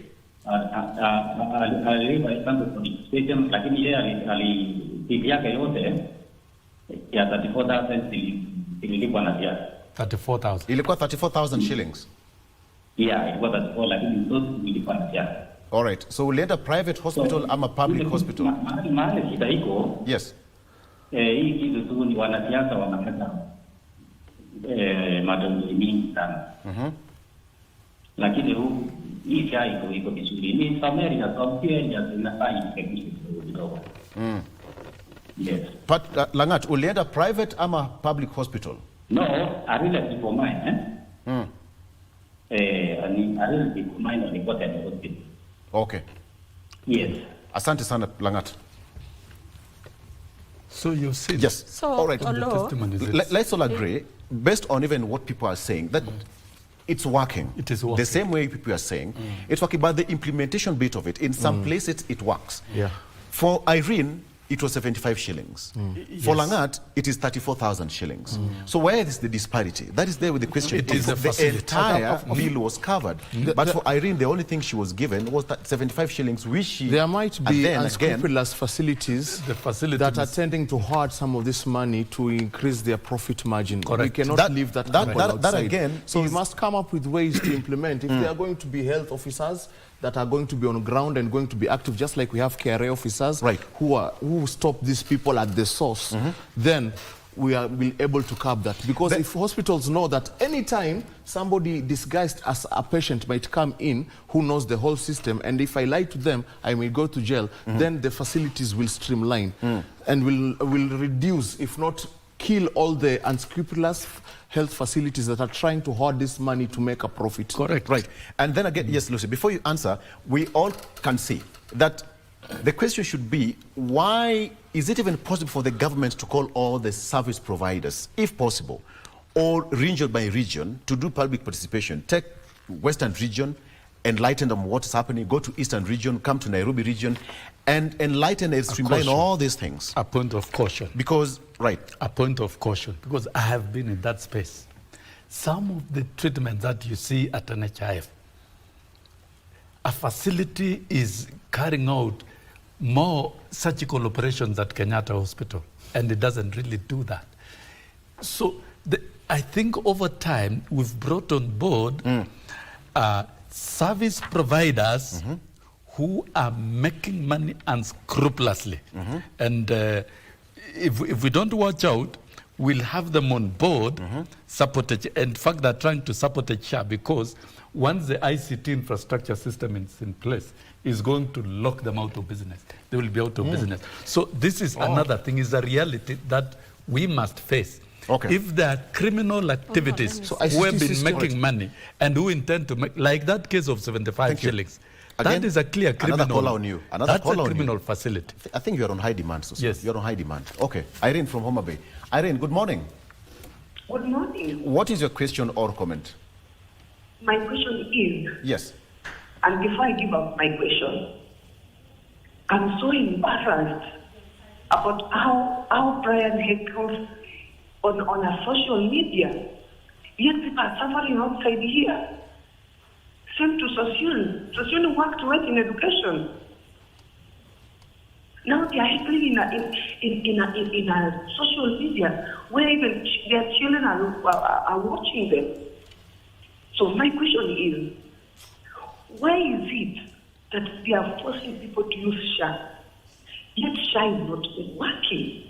Alilipa 800 for registration, lakini yeye alitibi yake yote ya 34,000 ililipwa na SHA. 34,000. Ilikuwa 34,000 shillings. Yeah, ilikuwa 34, lakini zote ililipwa na SHA. All right. So ulienda private hospital ama public hospital? Mahali shida iko. Yes. Hii kitu tu ni wanasiasa wanataka madonge mingi sana. Lakini hii SHA iko vizuri. Ni Samaria Sompia zinafaa irekebishwe kidogo. Yes. But Langat, ulienda private ama public hospital? No, a relative of mine. A relative of mine alipata in the hospital. Okay. Yes. Asante sana Langat. So you see. Yes. So, all right. Let's all agree, based on even what people are saying, that it's working. It is working. The same way people are saying, it's working, but the implementation bit of it, in some places it works. Yeah. For Irene, it was 75 shillings. For Langat, it is 34,000 shillings. So where is the disparity? That is there with the question. It is the entire bill was covered. But for Irene, the only thing she was given was that 75 shillings, which she... There might be unscrupulous facilities that are tending to hoard some of this money to increase their profit margin. Correct. We cannot leave that outside. That again... So we must come up with ways to implement. If there are going to be health officers, that are going to be on ground and going to be active, just like we have KRA officers who stop these people at the source, then we are able to curb that. Because if hospitals know that anytime somebody disguised as a patient might come in who knows the whole system, and if I lie to them, I may go to jail, then the facilities will streamline and will reduce, if not kill, all the unscrupulous health facilities that are trying to hoard this money to make a profit. Correct. Right. And then again, yes, Lucy, before you answer, we all can see that the question should be, why is it even possible for the government to call all the service providers, if possible, or region by region, to do public participation? Take Western region, enlighten them what's happening, go to Eastern region, come to Nairobi region, and enlighten and streamline all these things. A point of caution. Because, a point of caution, because I have been in that space. Some of the treatments that you see at NHIF, a facility is carrying out more surgical operations at Kenyatta Hospital, and it doesn't really do that. So I think over time, we've brought on board service providers who are making money unscrupulously. And if we don't watch out, we'll have them on board, supported. In fact, they're trying to support SHA, because once the ICT infrastructure system is in place, is going to lock them out of business. They will be out of business. So this is another thing, is a reality that we must face. If there are criminal activities who have been making money and who intend to make, like that case of 75 shillings, that is a clear criminal. Another call on you. That's a criminal facility. I think you're on high demand, Susan. Yes. You're on high demand. Okay. Irene from Homa Bay. Irene, good morning. Good morning. What is your question or comment? My question is... Yes. And before I give up my question, I'm so embarrassed about how Brian heckles on a social media. Yet people are suffering outside here. Same to Sosion. Sosion worked well in education. Now they are heckling in a social media where even their children are watching them. So my question is, why is it that they are forcing people to use SHA, yet SHA is not working?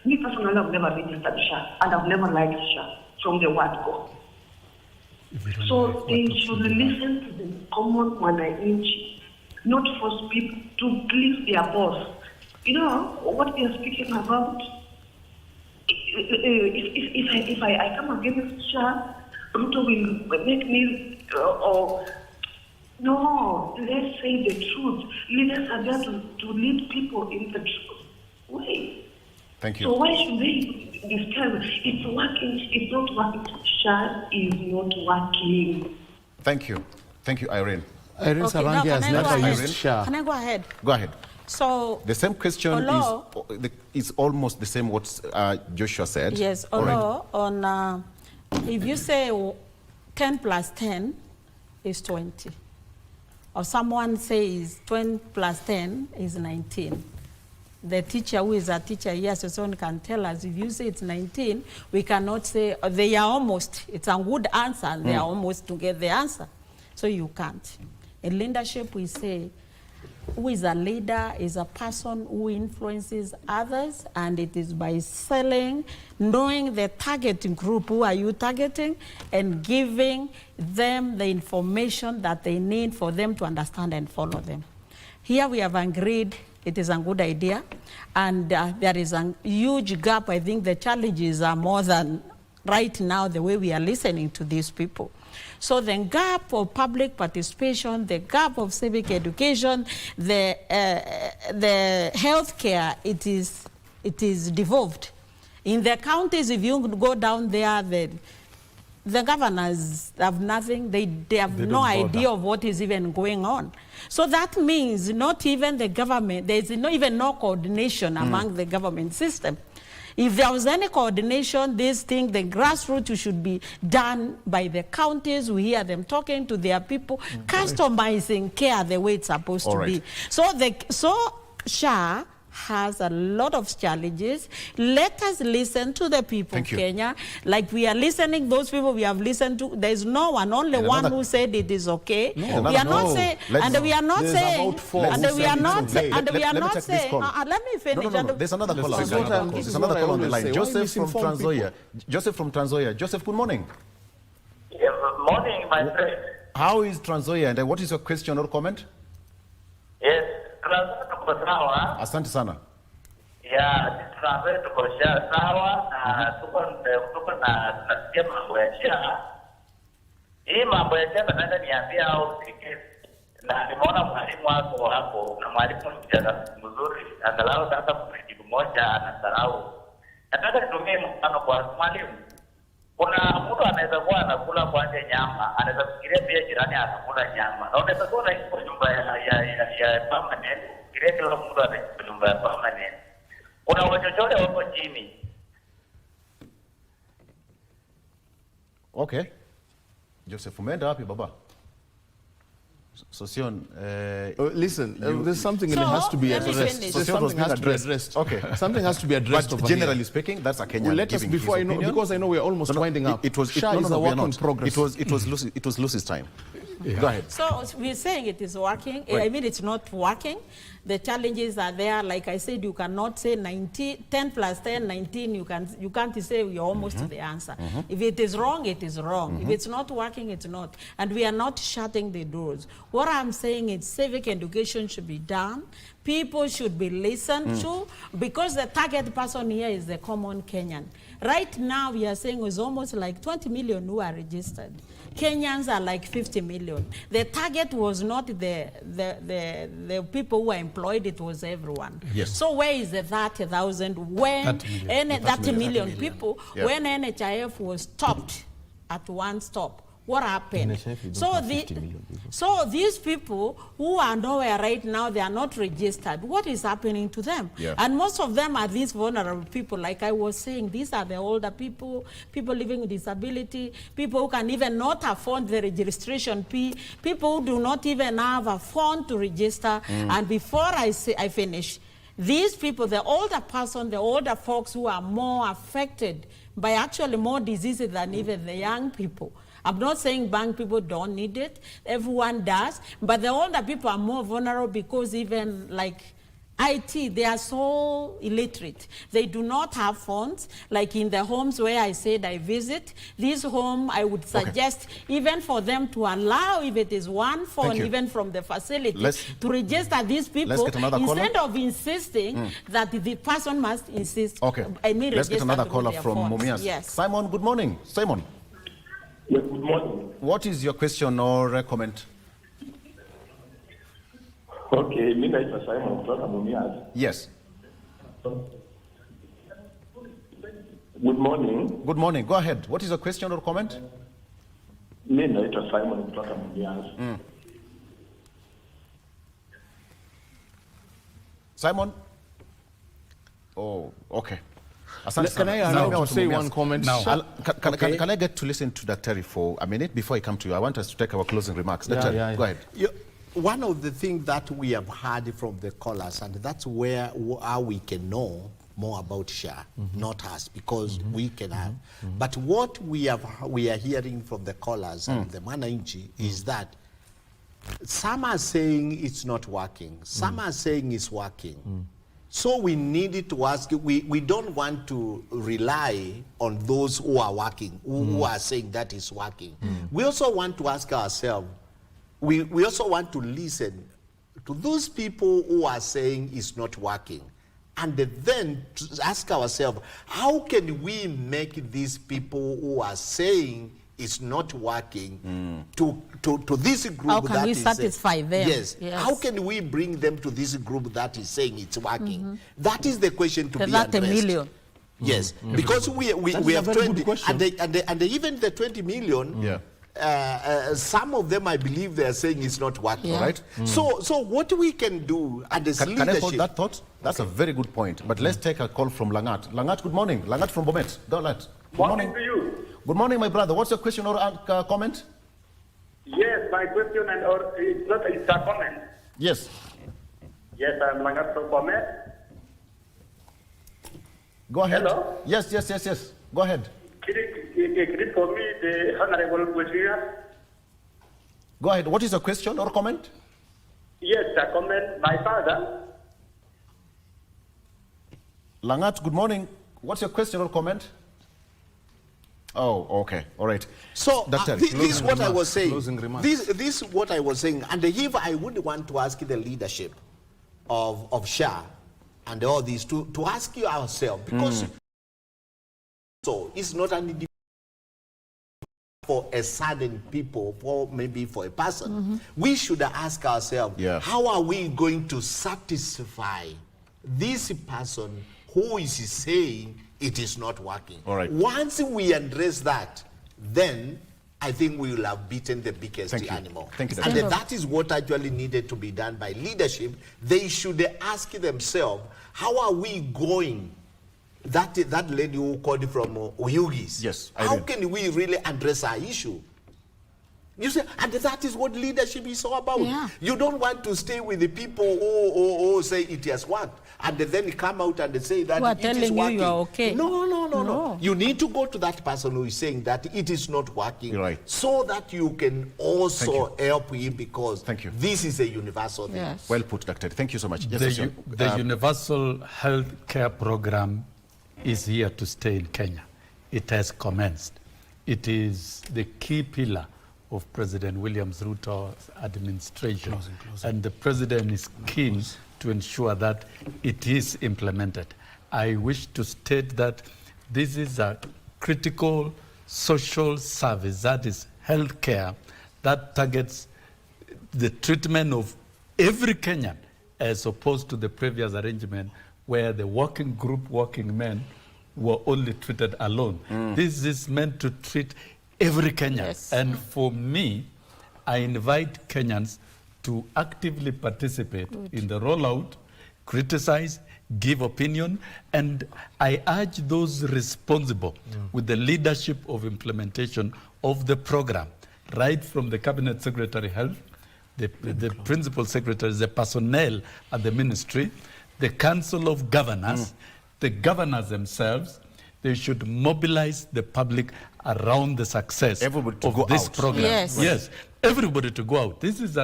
Me personally, I've never registered SHA, and I've never liked SHA from the word go. So they should listen to the common wananchi, not force people to please their boss. You know what they're speaking about? If I come against SHA, Ruto will make me no, let's say the truth. Leaders are there to lead people in the truth way. Thank you. So why should they disturb? It's working, it's not working. SHA is not working. Thank you. Thank you, Irene. Irene Sarangi has never used SHA. Can I go ahead? Go ahead. So the same question is almost the same what Joshua said. Yes, although on if you say 10 plus 10 is 20, or someone says 20 plus 10 is 19, the teacher who is a teacher here, Soson, can tell us, if you say it's 19, we cannot say they are almost, it's a good answer, and they are almost to get the answer. So you can't. In leadership, we say, who is a leader is a person who influences others, and it is by selling, knowing the targeting group, who are you targeting, and giving them the information that they need for them to understand and follow them. Here we have agreed it is a good idea, and there is a huge gap. I think the challenges are more than right now the way we are listening to these people. So the gap of public participation, the gap of civic education, the healthcare, it is devolved. In the counties, if you go down there, the governors have nothing. They have no idea of what is even going on. So that means not even the government, there is no coordination among the government system. If there was any coordination, this thing, the grassroots should be done by the counties. We hear them talking to their people, customizing care the way it's supposed to be. So SHA has a lot of challenges. Let us listen to the people of Kenya. Like we are listening, those people we have listened to, there is no one, only one who said it is okay. No, we are not saying, and we are not saying, and we are not saying, and we are not saying, let me finish. No. There's another caller. There's another caller on the line. Joseph from Trans-Nzoia. Joseph from Trans-Nzoia. Joseph, good morning. Yeah, good morning, my friend. How is Trans-Nzoia, and what is your question or comment? Yes, Trans-Nzoia tuko sawa. Asante sana. Yeah, Trans-Nzoia tuko sawa na tuko na tunasikia mambo ya SHA. Hii mambo ya SHA nataka niambia au sikike. Na nimeona mwalimu wako hapo na mwalimu mjana mzuri angalau sasa kujibu moja anasahau. Nataka nitumie mfano kwa mwalimu. Kuna mtu anaweza kuwa anakula kwanza nyama, anaweza kufikiria pia jirani anakula nyama. Na unaweza kuwa unaishi kwa nyumba ya permanent, kufikiria kila mtu anaishi kwa nyumba ya permanent. Kuna wachochole wako chini. Okay. Joseph, umeenda wapi baba? So Sion, listen, there's something that has to be addressed. So something has to be addressed. Okay. Something has to be addressed. But generally speaking, that's a Kenyan. Well, let us, before I know, because I know we're almost winding up. SHA is a work in progress. It was Lucy's time. Yeah. Go ahead. So we're saying it is working. Right. I mean, it's not working. The challenges are there. Like I said, you cannot say 10 plus 10, 19. You can't say you're almost to the answer. If it is wrong, it is wrong. If it's not working, it's not. And we are not shutting the doors. What I'm saying is civic education should be done. People should be listened to, because the target person here is the common Kenyan. Right now, we are saying it's almost like 20 million who are registered. Kenyans are like 50 million. The target was not the people who are employed, it was everyone. Yes. So where is the 30,000 when 30 million people, when NHIF was stopped at one stop? What happened? So these people who are nowhere right now, they are not registered. What is happening to them? Yeah. And most of them are these vulnerable people. Like I was saying, these are the older people, people living with disability, people who can even not afford the registration fee, people who do not even have a phone to register. And before I finish, these people, the older person, the older folks who are more affected by actually more diseases than even the young people. I'm not saying young people don't need it. Everyone does. But the older people are more vulnerable because even like IT, they are so illiterate. They do not have phones. Like in the homes where I said I visit, this home, I would suggest even for them to allow, if it is one phone, even from the facility, to register these people instead of insisting that the person must insist. Okay. Let's get another caller from Mumias. Yes. Simon, good morning. Simon. Yes, good morning. What is your question or comment? Okay, mimi naitwa Simon kutoka Mumias. Yes. Good morning. Good morning. Go ahead. What is your question or comment? Mimi naitwa Simon kutoka Mumias. Simon? Oh, okay. Can I allow to say one comment now? Can I get to listen to Dr. for a minute before I come to you? I want us to take our closing remarks. Dr. Go ahead. One of the things that we have heard from the callers, and that's how we can know more about SHA, not us, because we can have. But what we are hearing from the callers and the Mwananchi is that some are saying it's not working, some are saying it's working. So we needed to ask, we don't want to rely on those who are working, who are saying that is working. We also want to ask ourselves, we also want to listen to those people who are saying it's not working. And then to ask ourselves, how can we make these people who are saying it's not working to this group? How can we satisfy them? Yes. How can we bring them to this group that is saying it's working? That is the question to be addressed. That million. Yes, because we have 20, and even the 20 million. Some of them, I believe, they are saying it's not working, right? So what we can do at this leadership... Can I hold that thought? That's a very good point. But let's take a call from Langat. Langat, good morning. Langat from Bomet. Go ahead. Good morning to you. Good morning, my brother. What's your question or comment? Yes, my question it's a comment. Yes. Yes, I'm Langat from Bomet. Go ahead. Hello? Yes. Go ahead. Can it for me, the Honorable Wazir? Go ahead. What is your question or comment? Yes, a comment. My father. Langat, good morning. What's your question or comment? Oh, okay. All right. So this is what I was saying. This is what I was saying. And if I would want to ask the leadership of SHA and all these to ask you ourselves, because so it's not an individual for a certain people, for maybe for a person. We should ask ourselves, how are we going to satisfy this person who is saying it is not working? All right. Once we address that, then I think we will have beaten the biggest animal. Thank you, and that is what actually needed to be done by leadership. They should ask themselves, how are we going? That lady who called from Oyugis. Yes. How can we really address our issue? You see, and that is what leadership is all about. Yeah. You don't want to stay with the people who say it has worked, and then come out and say that it is working. You are okay. No. You need to go to that person who is saying that it is not working, so that you can also help him, because this is a universal thing. Yes. Well put, Dr. Thank you so much. The universal health care program is here to stay in Kenya. It has commenced. It is the key pillar of President William Ruto's administration. And the president is keen to ensure that it is implemented. I wish to state that this is a critical social service, that is health care, that targets the treatment of every Kenyan, as opposed to the previous arrangement where the working men were only treated alone. This is meant to treat every Kenyan. Yes. And for me, I invite Kenyans to actively participate in the rollout, criticize, give opinion, and I urge those responsible with the leadership of implementation of the program, right from the Cabinet Secretary Health, the Principal Secretary, the personnel at the ministry, the Council of Governors, the governors themselves. They should mobilize the public around the success of this program. Yes, everybody to go out. This is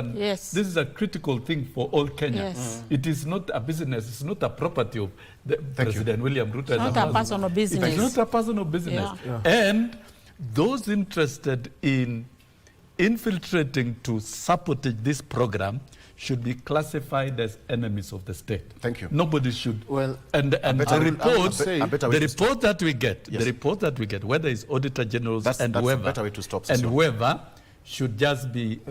a critical thing for all Kenyans. It is not a business. It's not a property of President William Ruto. It's not a personal business. It's not a personal business. And those interested in infiltrating to sabotage this program should be classified as enemies of the state. Thank you. Nobody should. Well, and the report that we get, whether it's Auditor General and whoever, should just be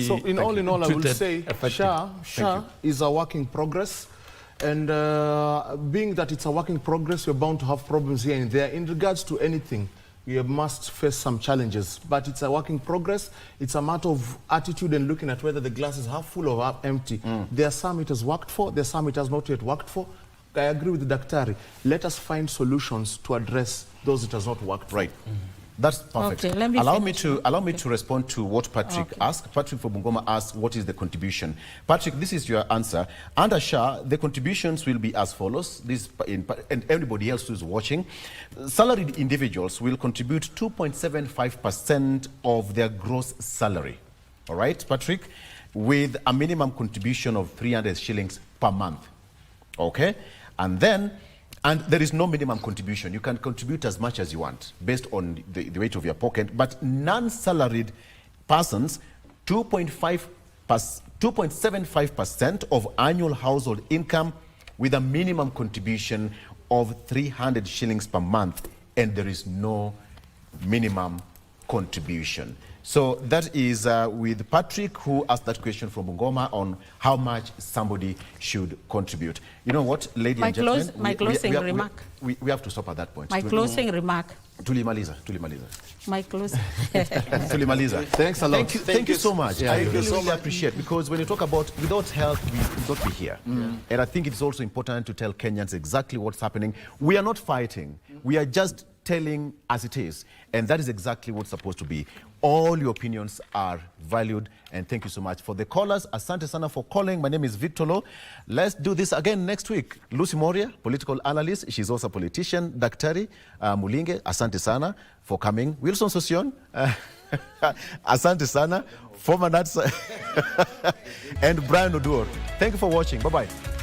So in all, I would say SHA is a work in progress. And being that it's a work in progress, we're bound to have problems here and there. In regards to anything, we must face some challenges, but it's a work in progress. It's a matter of attitude and looking at whether the glass is half full or half empty. There are some it has worked for, there are some it has not yet worked for. I agree with the Daktari. Let us find solutions to address those it has not worked for. That's perfect. Okay, let me allow me to respond to what Patrick asked. Patrick from Bungoma asked, what is the contribution? Patrick, this is your answer. Under SHA, the contributions will be as follows. And everybody else who is watching. Salaried individuals will contribute 2.75% of their gross salary. All right, Patrick? With a minimum contribution of 300 shillings per month. Okay? And there is no minimum contribution. You can contribute as much as you want based on the weight of your pocket. But non-salaried persons, 2.75% of annual household income with a minimum contribution of 300 shillings per month. And there is no minimum contribution. So that is with Patrick, who asked that question from Bungoma on how much somebody should contribute. You know what, ladies and gentlemen? My closing remark. We have to stop at that point. My closing remark. Tulimaliza. My closing. Tulimaliza. Thank you so much. I really appreciate, because when you talk about without health, we would not be here. And I think it's also important to tell Kenyans exactly what's happening. We are not fighting. We are just telling as it is. And that is exactly what's supposed to be. All your opinions are valued, and thank you so much. For the callers, asante sana for calling. My name is Victor Lo. Let's do this again next week. Lucy Moria, political analyst. She's also a politician. Daktari Mulinge, asante sana for coming. Wilson Sosion, asante sana. Former Nats and Brian Oduor. Thank you for watching. Bye-bye.